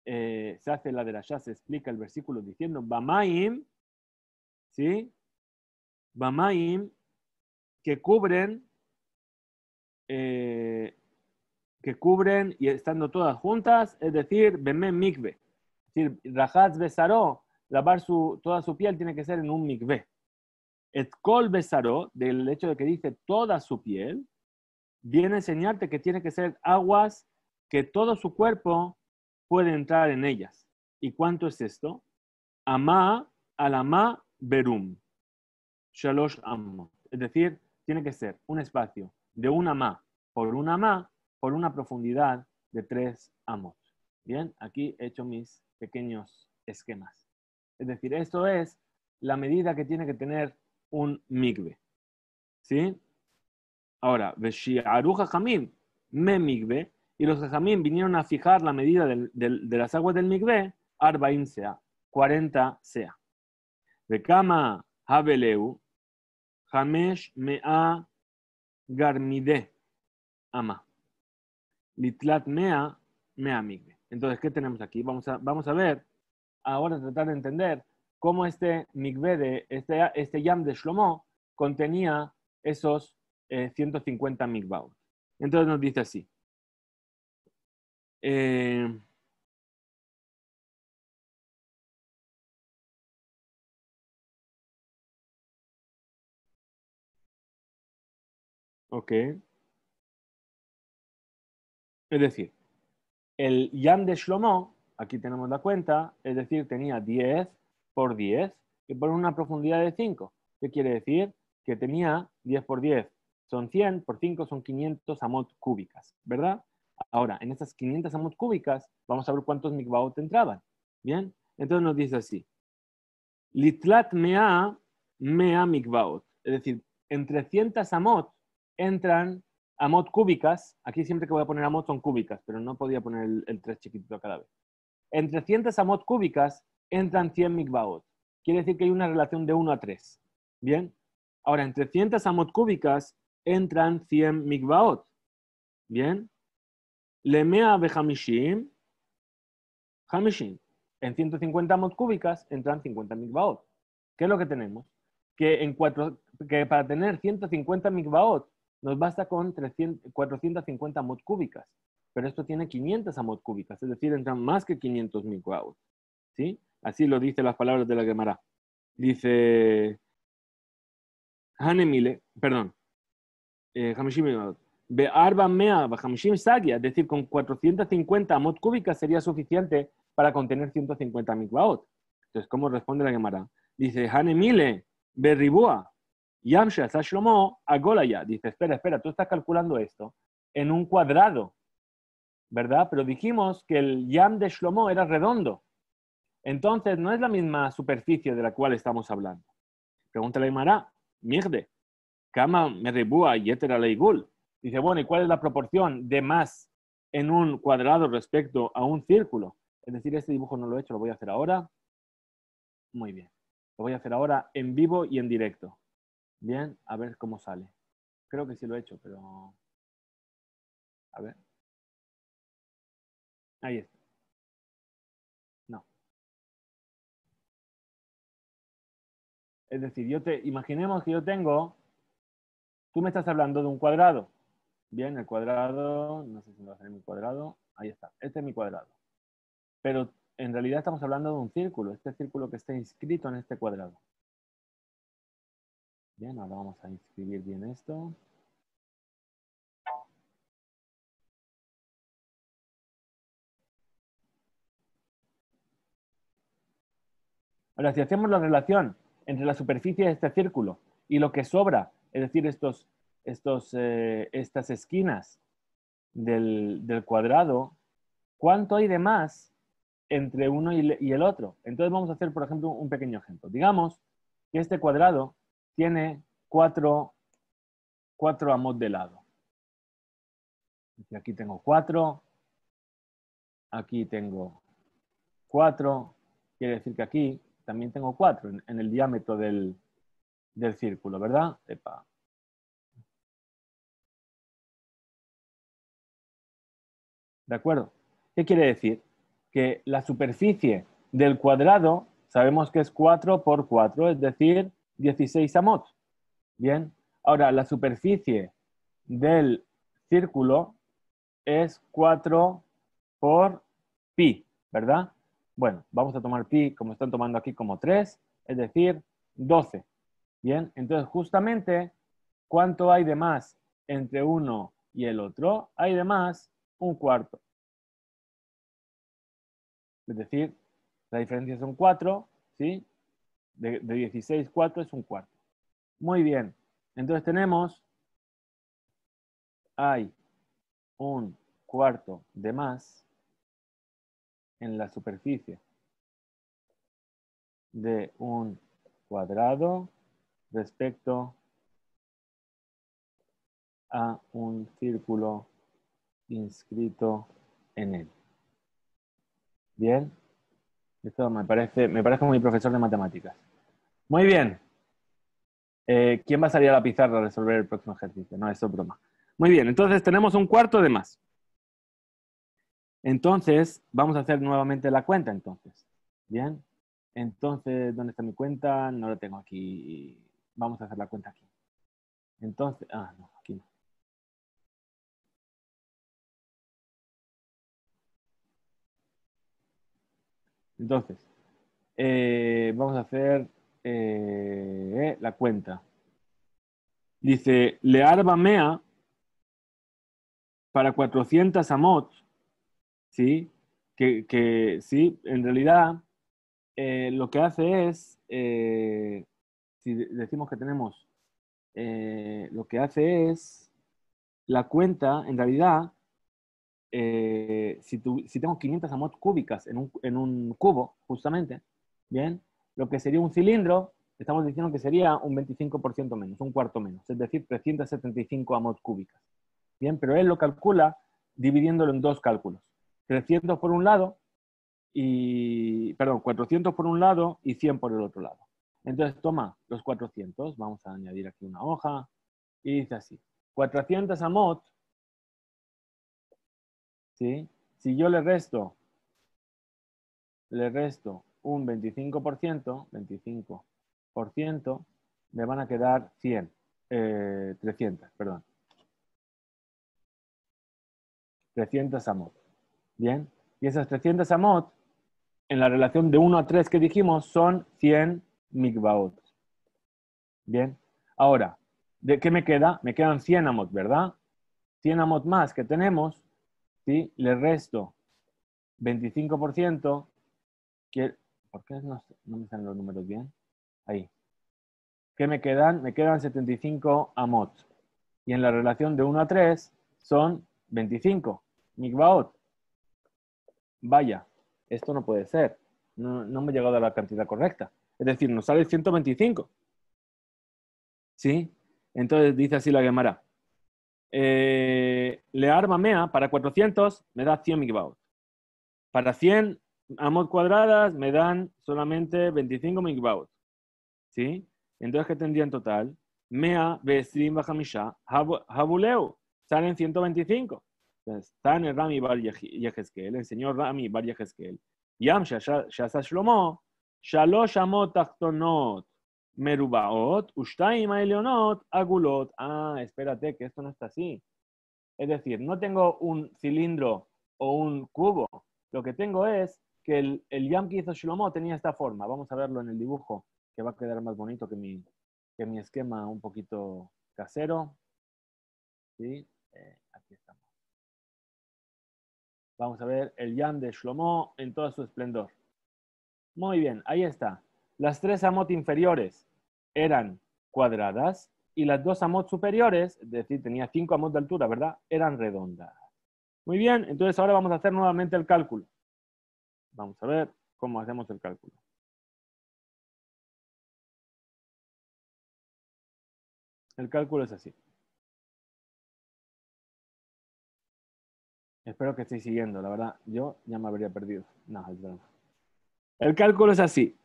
se hace la derashá, se explica el versículo diciendo, Bamaim, ¿sí? Bamaim, que cubren y estando todas juntas, es decir, Bemé Mikve. Es decir, Rajatz Besaró, lavar toda su piel tiene que ser en un mikve. Et kol Besaró, del hecho de que dice toda su piel, viene a enseñarte que tiene que ser aguas que todo su cuerpo puede entrar en ellas. ¿Y cuánto es esto? Amá alamá berum. Shalosh amot. Es decir, tiene que ser un espacio de un amá por una profundidad de 3 amot. Bien, aquí he hecho mis pequeños esquemas. Es decir, esto es la medida que tiene que tener un migbe. ¿Sí? Ahora, Veshi'aru Jajamim me migbe, y los Jajamim vinieron a fijar la medida de las aguas del migbe, Arbaim sea, 40 sea. Bekama Habeleu, Hamesh Mea Garmide Ama. Litlat Mea Migbe. Entonces, ¿qué tenemos aquí? Vamos a ver, ahora tratar de entender cómo este migbe de este yam de Shlomo contenía esos 150 migbaot. Entonces nos dice así. Ok. Es decir, el yam de Shlomo, aquí tenemos la cuenta, es decir, tenía 10 por 10 y por una profundidad de 5. ¿Qué quiere decir? Que tenía 10 por 10 son 100, por 5 son 500 amot cúbicas, ¿verdad? Ahora, en estas 500 amot cúbicas, vamos a ver cuántos mikvaot entraban. ¿Bien? Entonces nos dice así. Litlat mea mikvaot. Es decir, entre 100 amot entran amot cúbicas. Aquí siempre que voy a poner amot son cúbicas, pero no podía poner el 3 chiquitito cada vez. Entre 100 amot cúbicas entran 100 mikvaot. Quiere decir que hay una relación de 1 a 3. ¿Bien? Ahora, entre 100 amot cúbicas entran 100 mikvaot. ¿Bien? Lemea behamishim, hamishim. En 150 amot cúbicas entran 50 mikvaot. ¿Qué es lo que tenemos? Que para tener 150 mikvaot nos basta con 450 amot cúbicas. Pero esto tiene 500 amot cúbicas, es decir, entran más que 500 mikvaot. ¿Sí? Así lo dicen las palabras de la Gemara. Dice Hanemile, perdón, Be'arba mea b'hamishim sagia, es decir, con 450 amot cúbicas sería suficiente para contener 150 mikvaot. Entonces, ¿cómo responde la Gemara? Dice, Hanemile, berribua, yamsha sashlomo, agolaya. Dice, espera, tú estás calculando esto en un cuadrado, ¿verdad? Pero dijimos que el yam de Shlomo era redondo. Entonces, no es la misma superficie de la cual estamos hablando. Pregúntale a Gemara, mirde, kama merribua yetera leigul. Dice, bueno, ¿y cuál es la proporción de más en un cuadrado respecto a un círculo? Es decir, este dibujo no lo he hecho, lo voy a hacer ahora. Muy bien. Lo voy a hacer ahora en vivo y en directo. Bien, a ver cómo sale. Creo que sí lo he hecho, pero... A ver. Ahí está. No. Es decir, imaginemos que yo tengo... Tú me estás hablando de un cuadrado. Bien, el cuadrado... No sé si me va a salir mi cuadrado. Ahí está. Este es mi cuadrado. Pero en realidad estamos hablando de un círculo. Este círculo que está inscrito en este cuadrado. Bien, ahora vamos a inscribir bien esto. Ahora, si hacemos la relación entre la superficie de este círculo y lo que sobra, es decir, estas esquinas del cuadrado, ¿cuánto hay de más entre uno y el otro? Entonces vamos a hacer, por ejemplo, un pequeño ejemplo. Digamos que este cuadrado tiene 4 amot de lado. Aquí tengo 4, aquí tengo 4, quiere decir que aquí también tengo 4 en el diámetro del círculo, ¿verdad? Epa. ¿De acuerdo? ¿Qué quiere decir? que la superficie del cuadrado sabemos que es 4 por 4, es decir, 16 amot. Bien, ahora la superficie del círculo es 4 por pi, ¿verdad? Bueno, vamos a tomar pi como están tomando aquí como 3, es decir, 12. Bien, entonces justamente, ¿cuánto hay de más entre uno y el otro? Hay de más un cuarto. Es decir, la diferencia son 4, ¿sí? De 16, 4 es un cuarto. Muy bien. Entonces tenemos, hay un cuarto de más en la superficie de un cuadrado respecto a un círculo inscrito en él. Bien. Esto me parece como mi profesor de matemáticas. Muy bien. ¿Quién va a salir a la pizarra a resolver el próximo ejercicio? No, eso es broma. Muy bien, entonces tenemos un cuarto de más. Entonces, vamos a hacer nuevamente la cuenta, entonces. Bien. Entonces, ¿dónde está mi cuenta? No la tengo aquí. Vamos a hacer la cuenta aquí. Entonces, no, aquí no. Entonces, vamos a hacer la cuenta. Dice, Learba Mea para 400 amot, ¿sí? Que sí, en realidad lo que hace es, si decimos que tenemos, lo que hace es la cuenta, en realidad, si tengo 500 amot cúbicas en un cubo, justamente, ¿bien? Lo que sería un cilindro, estamos diciendo que sería un 25% menos, un cuarto menos, es decir, 375 amot cúbicas. Bien, pero él lo calcula dividiéndolo en dos cálculos. 300 por un lado perdón, 400 por un lado y 100 por el otro lado. Entonces toma los 400, vamos a añadir aquí una hoja, y dice así, 400 amot, ¿sí? Si yo le resto un 25%, me van a quedar 300, perdón. 300 amot. Bien, y esas 300 amot, en la relación de 1 a 3 que dijimos, son 100 mikvaot. Bien, ahora, ¿de qué me queda? Me quedan 100 amot, ¿verdad? 100 amot más que tenemos, ¿sí? Le resto 25%, ¿por qué no me salen los números bien? Ahí. ¿Qué me quedan? Me quedan 75 amot. Y en la relación de 1 a 3 son 25 mikvaot. Vaya, esto no puede ser. No me he llegado a la cantidad correcta. Es decir, nos sale 125. ¿Sí? Entonces dice así la Gemara. Lear Mamea para 400 me da 100 mikvaot. Para 100 amot cuadradas me dan solamente 25 mikvaot. ¿Sí? Entonces, ¿qué tendría en total? Mea Besrim Bajamisha Habuleu. Salen 125. Entonces, Tane Rami Bar Yehezkel, enseñó Rami Bar Yehezkel. Yam Shasa Shlomo, Shalosh Amot Tachtonot Merubaot, Ushtaim Aelionot Agulot. Espérate, que esto no está así. Es decir, no tengo un cilindro o un cubo. Lo que tengo es que el Yam que hizo Shlomo tenía esta forma. Vamos a verlo en el dibujo, que va a quedar más bonito que mi esquema un poquito casero. ¿Sí? Aquí estamos. Vamos a ver el Yam de Shlomo en todo su esplendor. Muy bien, ahí está. Las 3 amot inferiores eran cuadradas y las 2 amot superiores, es decir, tenía 5 amot de altura, ¿verdad? Eran redondas. Muy bien, entonces ahora vamos a hacer nuevamente el cálculo. Vamos a ver cómo hacemos el cálculo. El cálculo es así. Espero que estéis siguiendo, la verdad. Yo ya me habría perdido. No, es verdad. El cálculo es así.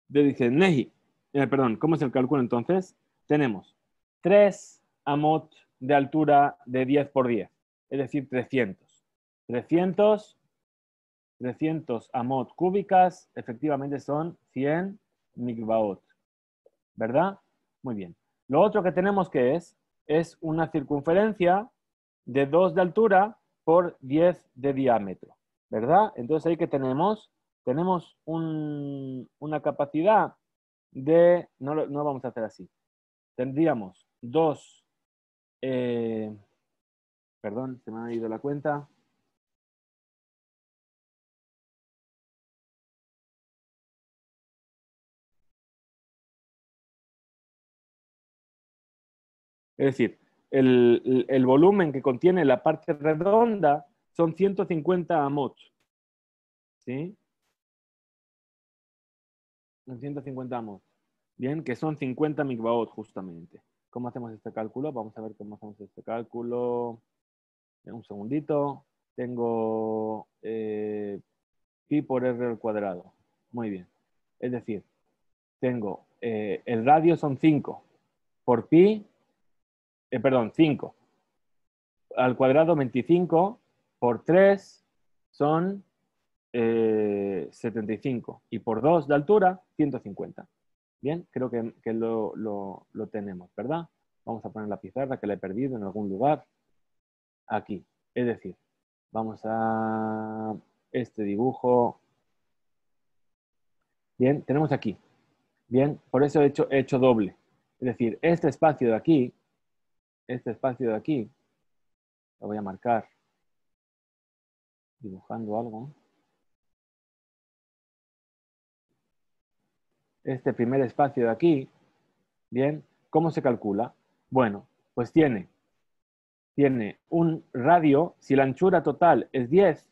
Dice Neji. Perdón, ¿cómo es el cálculo entonces? Tenemos 3 amot de altura de 10 por 10. es decir, 300. 300 amot cúbicas, efectivamente son 100 mikvaot, ¿verdad? Muy bien. Lo otro que tenemos que es una circunferencia de 2 de altura por 10 de diámetro, ¿verdad? Entonces ahí que tenemos una capacidad de, no vamos a hacer así, tendríamos perdón, se me ha ido la cuenta. Es decir, el volumen que contiene la parte redonda son 150 amot, ¿sí? Son 150 amot. Bien, que son 50 mikvaot justamente. ¿Cómo hacemos este cálculo? Vamos a ver cómo hacemos este cálculo. Un segundito. Tengo pi por r al cuadrado. Muy bien. Es decir, tengo el radio son 5 por pi, perdón, 5 al cuadrado 25 por 3 son 75 y por 2 de altura 150. Bien, creo que lo tenemos, ¿verdad? Vamos a poner la pizarra que la he perdido en algún lugar. Aquí. Es decir, vamos a este dibujo. Bien, tenemos aquí. Bien, por eso he hecho doble. Es decir, este espacio de aquí, lo voy a marcar dibujando algo. Este primer espacio de aquí, bien, ¿cómo se calcula? Bueno, pues tiene un radio, si la anchura total es 10,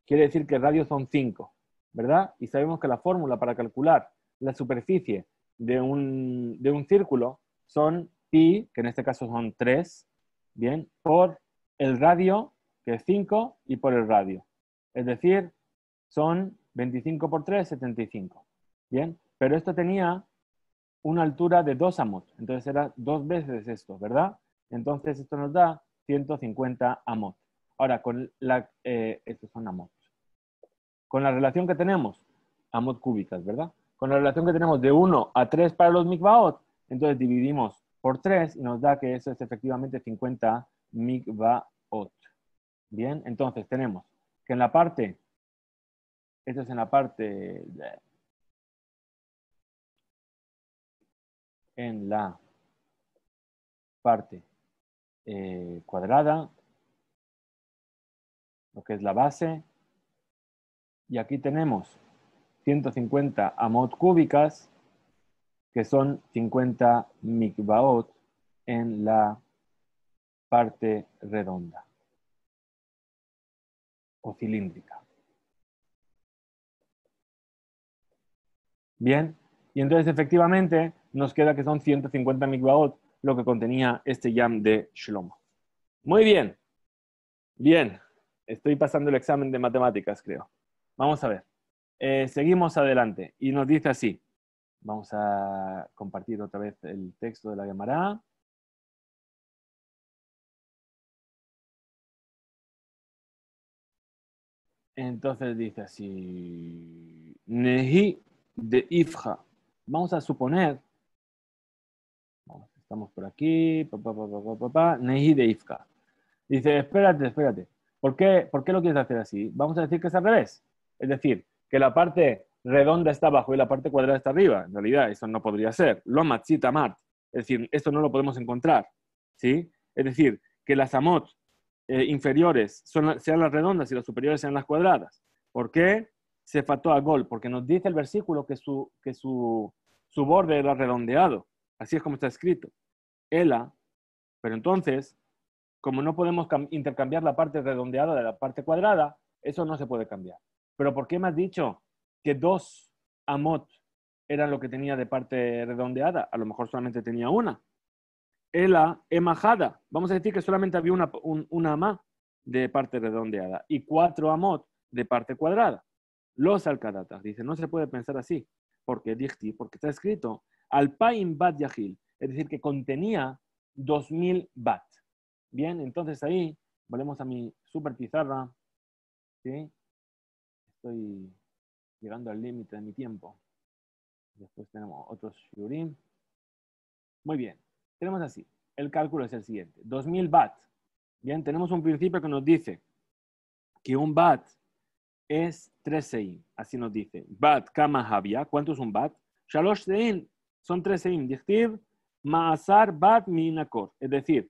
quiere decir que el radio son 5, ¿verdad? Y sabemos que la fórmula para calcular la superficie de un círculo son pi, que en este caso son 3, ¿bien? Por el radio, que es 5, y por el radio. Es decir, son 25 por 3, 75. ¿Bien? Pero esto tenía una altura de 2 amot. Entonces era 2 veces esto, ¿verdad? Entonces esto nos da 150 amot. Ahora, estos son amot. Con la relación que tenemos, amot cúbicas, ¿verdad? Con la relación que tenemos de 1 a 3 para los mikvaot, entonces dividimos por 3 y nos da que eso es efectivamente 50 mikvaot. Bien, entonces tenemos que en la parte, esto es en la parte, cuadrada, lo que es la base, y aquí tenemos 150 amot cúbicas, que son 50 mikvaot en la parte redonda o cilíndrica. Bien, y entonces efectivamente nos queda que son 150 mikvaot lo que contenía este yam de Shlomo. Muy bien, bien, estoy pasando el examen de matemáticas, creo. Vamos a ver. Seguimos adelante y nos dice así. Vamos a compartir otra vez el texto de la Gemara. Entonces dice así, Nehi de Ifja. Vamos a suponer, estamos por aquí, Nehi de Ifja. Dice, espérate. ¿Por qué lo quieres hacer así? Vamos a decir que es al revés. Es decir, que la parte redonda está abajo y la parte cuadrada está arriba. En realidad, eso no podría ser. Lo matzita mat. Es decir, esto no lo podemos encontrar. ¿Sí? Es decir, que las amot inferiores sean las redondas y las superiores sean las cuadradas. ¿Por qué? Se fató a gol, porque nos dice el versículo que su borde era redondeado. Así es como está escrito. Ela, pero entonces, como no podemos intercambiar la parte redondeada de la parte cuadrada, eso no se puede cambiar. Pero ¿por qué me has dicho que 2 amot eran lo que tenía de parte redondeada? A lo mejor solamente tenía una. Ela emajada. Vamos a decir que solamente había una amá de parte redondeada y 4 amot de parte cuadrada. Los alcadatas. Dice, no se puede pensar así. Porque está escrito Alpaim bat yahil. Es decir, que contenía 2000 bat. Bien, entonces ahí volvemos a mi super pizarra. ¿Sí? Estoy llegando al límite de mi tiempo. Después tenemos otros shiurim. Muy bien. Tenemos así. El cálculo es el siguiente. 2000 bat. Bien, tenemos un principio que nos dice que un bat es 3 seim. Así nos dice. Bat kama había. ¿Cuánto es un bat? Shalosh seim. Son 3 seim. Dichtiv ma'asar bat minakor. Es decir,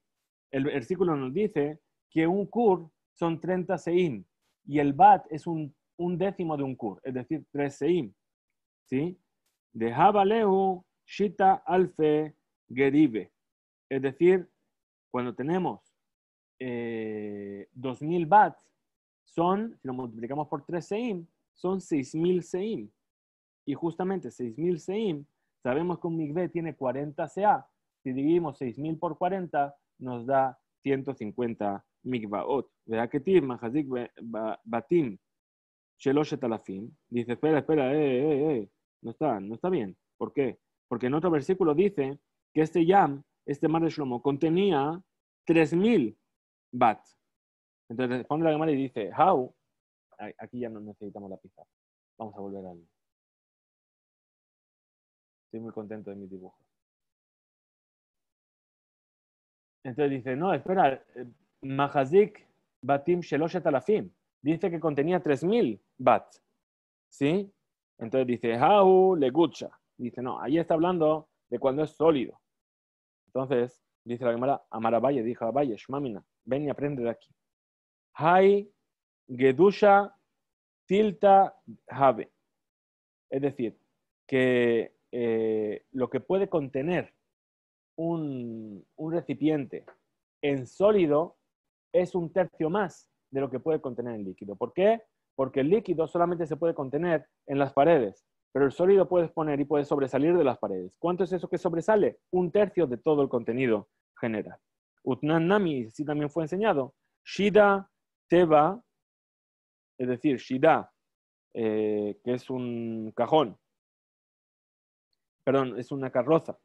el versículo nos dice que un kur son 30 seim. Y el bat es un décimo de un kur. Es decir, 3 seim. ¿Sí? De Habaleu Shita Alfe Geribe. Es decir, cuando tenemos 2000 bat, son, si lo multiplicamos por 3 seim, son 6000 seim. Y justamente 6000 seim, sabemos que un migvé tiene 40 sea. Si dividimos 6000 por 40, nos da 150 migvaot. Vea que tim, mahazik batim, sheloshet alafim. Dice, espera, no está bien. ¿Por qué? Porque en otro versículo dice que este yam, este mar de Shlomo, contenía 3000 bat. Entonces responde la Gemara y dice, how? Aquí ya no necesitamos la pizarra. Vamos a volver al... Estoy muy contento de mis dibujos. Entonces dice, no, espera, Mahazik Batim Sheloshet Alafim. Dice que contenía 3000 bat. ¿Sí? Entonces dice, how legucha. Dice, no, ahí está hablando de cuando es sólido. Entonces, dice la Gemara, Amar Abaye, dijo Abaye, Shmamina, ven y aprende de aquí. Hay Gedusha Tilta Have. Es decir, que lo que puede contener un recipiente en sólido es un tercio más de lo que puede contener en líquido. ¿Por qué? Porque el líquido solamente se puede contener en las paredes, pero el sólido puedes poner y puede sobresalir de las paredes. ¿Cuánto es eso que sobresale? Un tercio de todo el contenido general. Utnan Nami, sí también fue enseñado. Shida Teba, es decir, Shida, que es un cajón, perdón, es una carroza.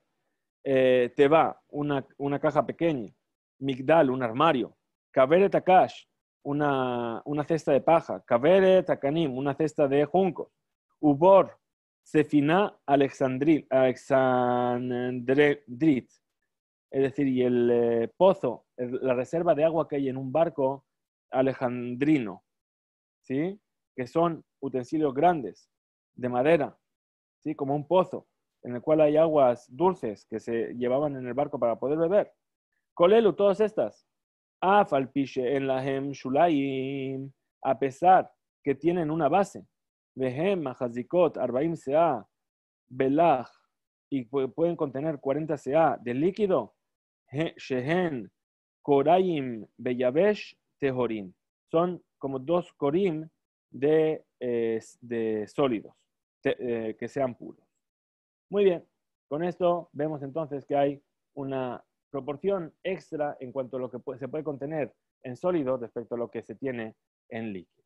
Teba, una caja pequeña. Migdal, un armario. Kaveret Akash, una cesta de paja. Kaveret Akanim, una cesta de juncos. Ubor, Sefina Alexandrit, es decir, y el pozo, la reserva de agua que hay en un barco alejandrino, ¿sí? Que son utensilios grandes, de madera, ¿sí? Como un pozo, en el cual hay aguas dulces que se llevaban en el barco para poder beber. Kolelu, todas estas. Afalpiche en la hem shulayim, a pesar que tienen una base. Vehem, mahazikot, arbaim sea, belach, y pueden contener 40 CA de líquido. Shehen, korayim, beyabesh, tehorim. Son como 2 korim de sólidos, que sean puros. Muy bien, con esto vemos entonces que hay una proporción extra en cuanto a lo que se puede contener en sólido respecto a lo que se tiene en líquido.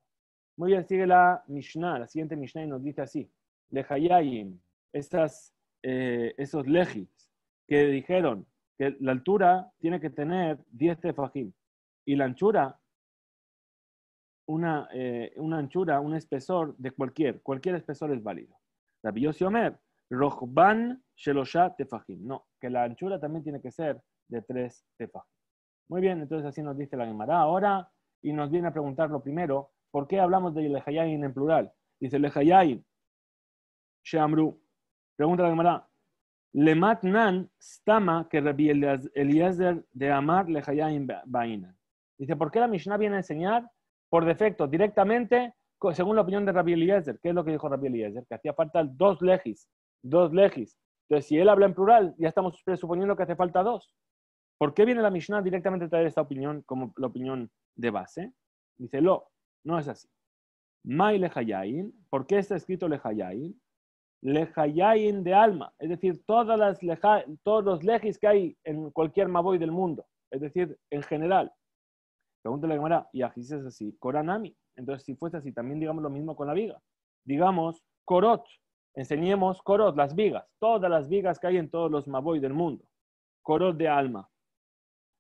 Muy bien, sigue la Mishnah, la siguiente Mishnah y nos dice así, Lejayayim, esos lejis que dijeron que la altura tiene que tener 10 tefajim y la anchura, una anchura, un espesor de cualquier espesor es válido. Rabbi Yossi Omer, Rohban Shelosha Tefajim. No, que la anchura también tiene que ser de 3 tefajim. Muy bien, entonces así nos dice la Gemara ahora y nos viene a preguntar lo primero, ¿por qué hablamos de Lehayayin en plural? Dice Lehayayin, Sheamru. Pregunta la Gemara, Lematnan Stama que Rabbi Eliezer de Amar Lehayayin Bainan. Dice, ¿por qué la Mishnah viene a enseñar por defecto, directamente, según la opinión de Rabbi Eliezer? ¿Qué es lo que dijo Rabbi Eliezer? Que hacía falta 2 lejis. Entonces, si él habla en plural, ya estamos presuponiendo que hace falta 2. ¿Por qué viene la Mishnah directamente a traer esta opinión como la opinión de base? Dice, no es así. Mai lehayayin, ¿por qué está escrito lehayayin? Lehayayin de alma, es decir, todos los lejis que hay en cualquier maboy del mundo, es decir, en general. Pregúntale a la Gemara, y aquí es así, Koranami. Entonces, si fuese así, también digamos lo mismo con la viga. Digamos, Korot. Enseñemos Korot, las vigas. Todas las vigas que hay en todos los maboy del mundo. Korot de alma.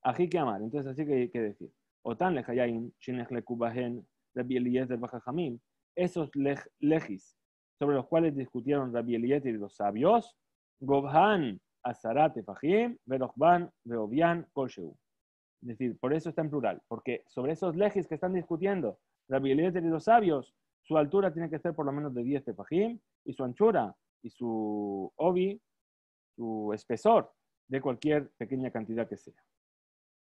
Ají que amar. Entonces, así que hay que decir. Otan lechayaim, shenechleku bahen, Rabbi Eliezer bajajamim, esos legis sobre los cuales discutieron Rabbi Eliezer y los sabios, Gobhan azarat tefajim, verochban veobian kolsheu. Es decir, por eso está en plural, porque sobre esos legis que están discutiendo Rabbi Eliezer y los sabios, su altura tiene que ser por lo menos de 10 tefajim, y su anchura y su obi, su espesor, de cualquier pequeña cantidad que sea.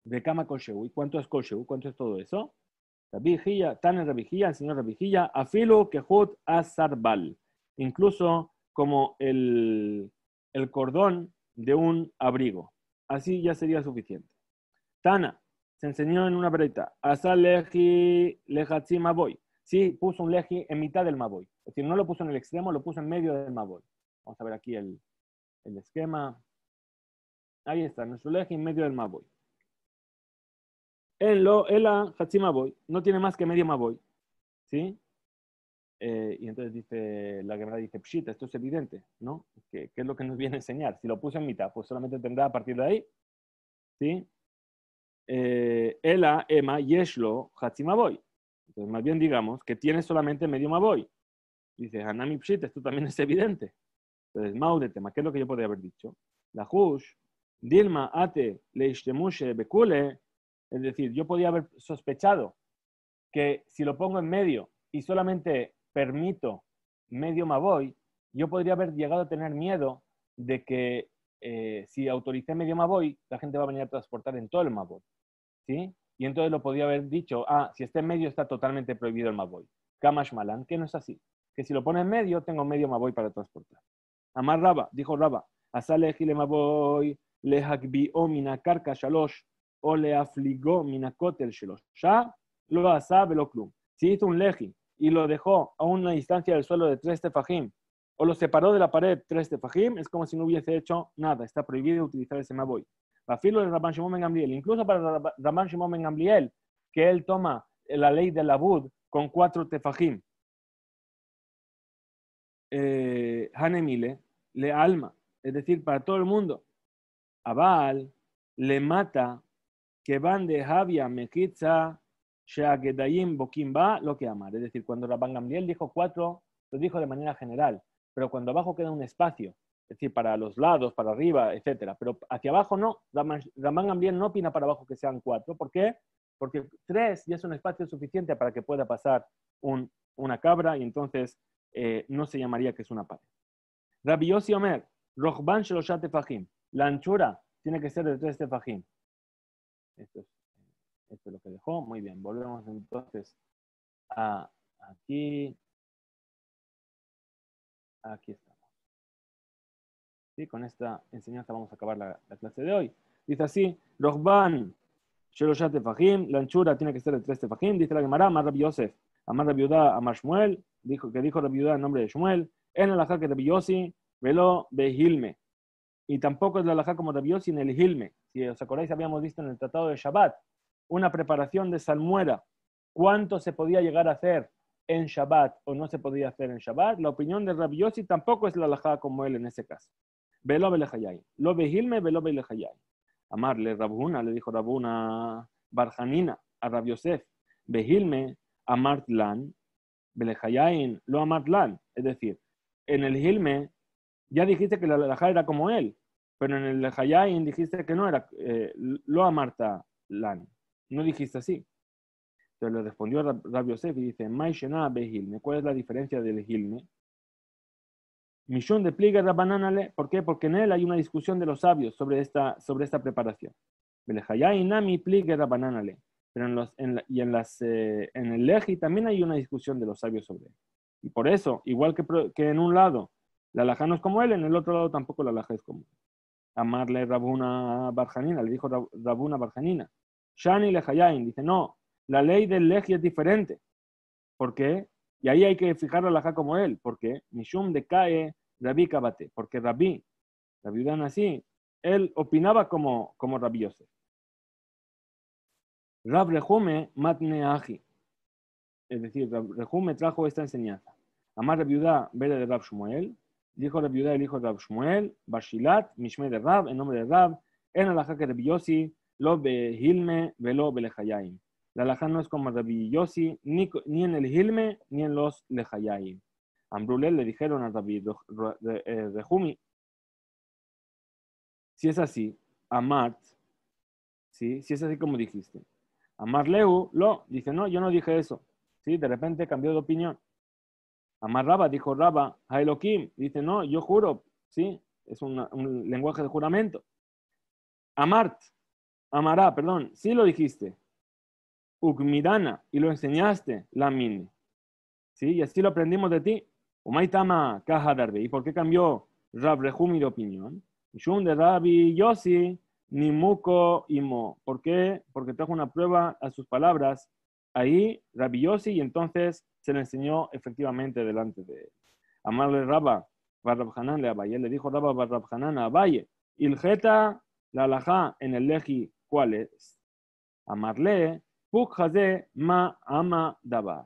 De Kama Kolsheu. ¿Y cuánto es Kolsheu? ¿Cuánto es todo eso? Rabbi Hilla, Tane Rabbi Hilla, el señor Rabbi Hilla, Afilu Kehut Azarbal. Incluso como el cordón de un abrigo. Así ya sería suficiente. Tana, se enseñó en una breita. Asal leji lejatzi maboy. Sí, puso un leji en mitad del maboy. Es decir, no lo puso en el extremo, lo puso en medio del maboy. Vamos a ver aquí el esquema. Ahí está, nuestro leji en medio del maboy. En la Hatzimaboy no tiene más que medio Maboy. ¿Sí? Y entonces dice, la Gemara dice, pshita, esto es evidente, ¿no? ¿Qué es lo que nos viene a enseñar? Si lo puso en mitad, pues solamente tendrá a partir de ahí. ¿Sí? Ela, Ema, Yeshlo, Hatzimaboy. Entonces, más bien digamos que tiene solamente medio Maboy. Dice, Hanami pshita, esto también es evidente. Entonces, Maude tema, ¿qué es lo que yo podría haber dicho? La Hush, Dilma, Ate, Leishtemushe, Bekule. Es decir, yo podía haber sospechado que si lo pongo en medio y solamente permito medio Maboy, yo podría haber llegado a tener miedo de que si autoricé medio Maboy, la gente va a venir a transportar en todo el Maboy. ¿Sí? Y entonces lo podría haber dicho, si está en medio está totalmente prohibido el Maboy. Kamash Malan, que no es así. Que si lo pone en medio, tengo medio Maboy para transportar. Amar Raba, dijo Raba, Asale Gile Maboy, le Hakbio mina Karka Shalosh, o le afligó minakotel shelosh. Ya lo asabe lo klum. Si hizo un leji y lo dejó a una distancia del suelo de 3 tefajim, o lo separó de la pared 3 tefajim, es como si no hubiese hecho nada. Está prohibido utilizar ese maboy. Afilo de Rabban Shimon ben Gamliel, incluso para Rabban Shimon ben Gamliel, que él toma la ley del abud con 4 tefajim. Hanemile, le alma, es decir, para todo el mundo. Abal, le mata, que van de Javia Mekitza, Sheagedayim Bokimba, lo que amar. Es decir, cuando Rabban Gamliel dijo 4, lo dijo de manera general, pero cuando abajo queda un espacio, es decir, para los lados, para arriba, etc. Pero hacia abajo no, Rabban Gamliel no opina para abajo que sean 4. ¿Por qué? Porque 3 ya es un espacio suficiente para que pueda pasar una cabra y entonces no se llamaría que es una pared. Rabbi Yossi Omer, Rochban Sheloshat Tefajim, la anchura tiene que ser de 3 tefajim. Esto es lo que dejó. Muy bien, volvemos entonces a aquí. Aquí estamos. ¿Sí? Con esta enseñanza vamos a acabar la clase de hoy. Dice así, Rochban Sheloshat Tefajim, la anchura tiene que ser de 3 tefajim. Dice la Gemara, Amar Rabbi Yosef, Amar Rabbi Yehuda, Amar Shmuel, dijo Rabbi Yehuda en nombre de Shmuel, en el alajá que Rabbi Yossi, velo behilme. Y tampoco es la alajá como Rabbi Yossi en el hilme. Si os acordáis, habíamos visto en el tratado de Shabbat una preparación de salmuera. ¿Cuánto se podía llegar a hacer en Shabbat o no se podía hacer en Shabbat? La opinión de Rabbi Yossi tampoco es la alajá como él en ese caso. Velo belejayay. Lo behilme, velo belejayay. Amarle Rabuna, le dijo Rabuna Barjanina a Rabbi Yosef. Behilme, amartlan, belejayain, lo amartlan. Es decir, en el hilme ya dijiste que la alajá era como él, pero en el Hayayin dijiste que no era lo amarta lan. No dijiste así. Entonces le respondió Rabbi Yosef y dice, Maishena behilme. ¿Cuál es la diferencia del hilme? Mishun de pliga rabananale. ¿Por qué? Porque en él hay una discusión de los sabios sobre esta preparación. El Hayayin nami pliga rabananale. Pero en el leji también hay una discusión de los sabios sobre él. Y por eso, igual que en un lado la alajá no es como él, en el otro lado tampoco la alajá es como él. Amarle Rabuna Barjanina, le dijo Rabuna Barjanina. Shani lejayain, dice, no, la ley del leji es diferente. ¿Por qué? Y ahí hay que fijar la alajá como él. ¿Por qué? Mishum de Kae Rabbi Kabate. Porque Rabbi Udan así, él opinaba como Rabbi Yosef. Rab Rehume matne aji. Es decir, Rab Rehume trajo esta enseñanza. Amar Rabbi Udá, vele de Rab Shmuel. Dijo Rabbi Yehuda, el hijo de Rab Shmuel, Bashilat, Mishme de Rab, en nombre de Rab, en alajá que Rabbi Yossi, lo behilme, velo belejayim. La halajá no es como Rabbi Yossi, ni en el Hilme, ni en los Lejayayim. Ambrulel le dijeron a Rabbi Rehumi, si es así, Amart, ¿sí? Si es así como dijiste. Amar Leu, dice, no, yo no dije eso. ¿Sí? De repente cambió de opinión. Amar Raba, dijo Raba, Haelokim, dice, no, yo juro, ¿sí? Es un lenguaje de juramento. Amart, Amará, perdón, sí lo dijiste. Ukmirana, y lo enseñaste, la mini. ¿Sí? Y así lo aprendimos de ti. Umaitama Kahadarbe. ¿Y por qué cambió Rab Rehumi de opinión? Shun de Rabbi Yossi, Nimuko Imo. ¿Por qué? Porque trajo una prueba a sus palabras ahí, Rabbi Yossi, y entonces se le enseñó efectivamente delante de él. Amarle Rabba, Barrab Hanan le Abaye. Le dijo Rabba Barrab Hanan a Abaye. Ilgeta, la alajá en el leji, ¿cuál es? Amarle, Puk Haze Ma Ama Dabar.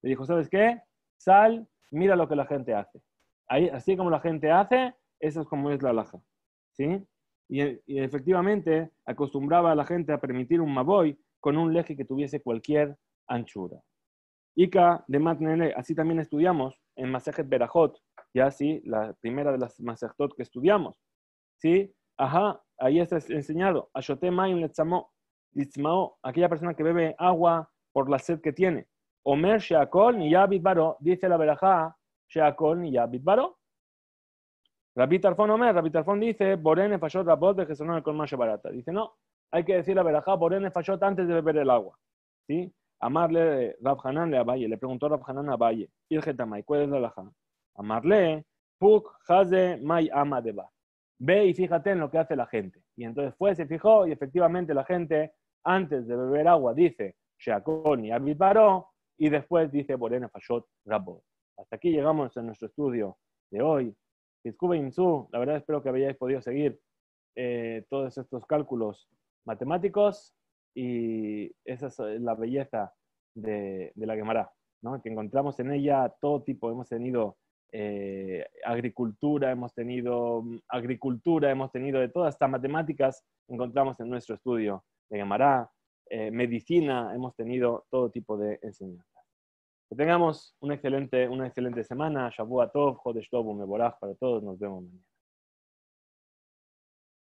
Le dijo, ¿sabes qué? Sal, mira lo que la gente hace. Ahí, así como la gente hace, eso es como es la alhaja. ¿Sí? Y efectivamente acostumbraba a la gente a permitir un maboy con un leje que tuviese cualquier anchura. Ika de Matnele, así también estudiamos en Masejet Berajot, ya sí, la primera de las Masejetot que estudiamos. ¿Sí? Ajá, ahí está enseñado. Ashote Mayim Letzamo, Litzmao, aquella persona que bebe agua por la sed que tiene. Omer Sheakol ni Yabit Baro, dice la verajá, Sheakol ni Yabit Baro. Rabbi Tarfon Omer, Rabbi Tarfon dice, Borene Fashot Rabot de Jesús con más barata. Dice, no, hay que decir la verajá, Borene Fashot antes de beber el agua. ¿Sí? Amarle Rab Hanan le Abaye, le preguntó Rab Hanan a Abaye, Ilgetamay, ¿cuál es la verajá? Amarle, Puk Haze May Ama Deba. Ve y fíjate en lo que hace la gente. Y entonces fue, se fijó y efectivamente la gente, antes de beber agua, dice Sheakon y Abit Baró, y después dice Borene Fashot Rabot. Hasta aquí llegamos en nuestro estudio de hoy. Disculpe, Imsu, la verdad espero que hayáis podido seguir todos estos cálculos matemáticos y esa es la belleza de la Gemara, ¿no? Que encontramos en ella todo tipo, hemos tenido agricultura, hemos tenido de todas estas matemáticas, encontramos en nuestro estudio de Gemara, medicina, hemos tenido todo tipo de enseñanzas. Que tengamos una excelente semana, Shavua Tov, Chodesh Tov, Mevorach para todos, nos vemos mañana.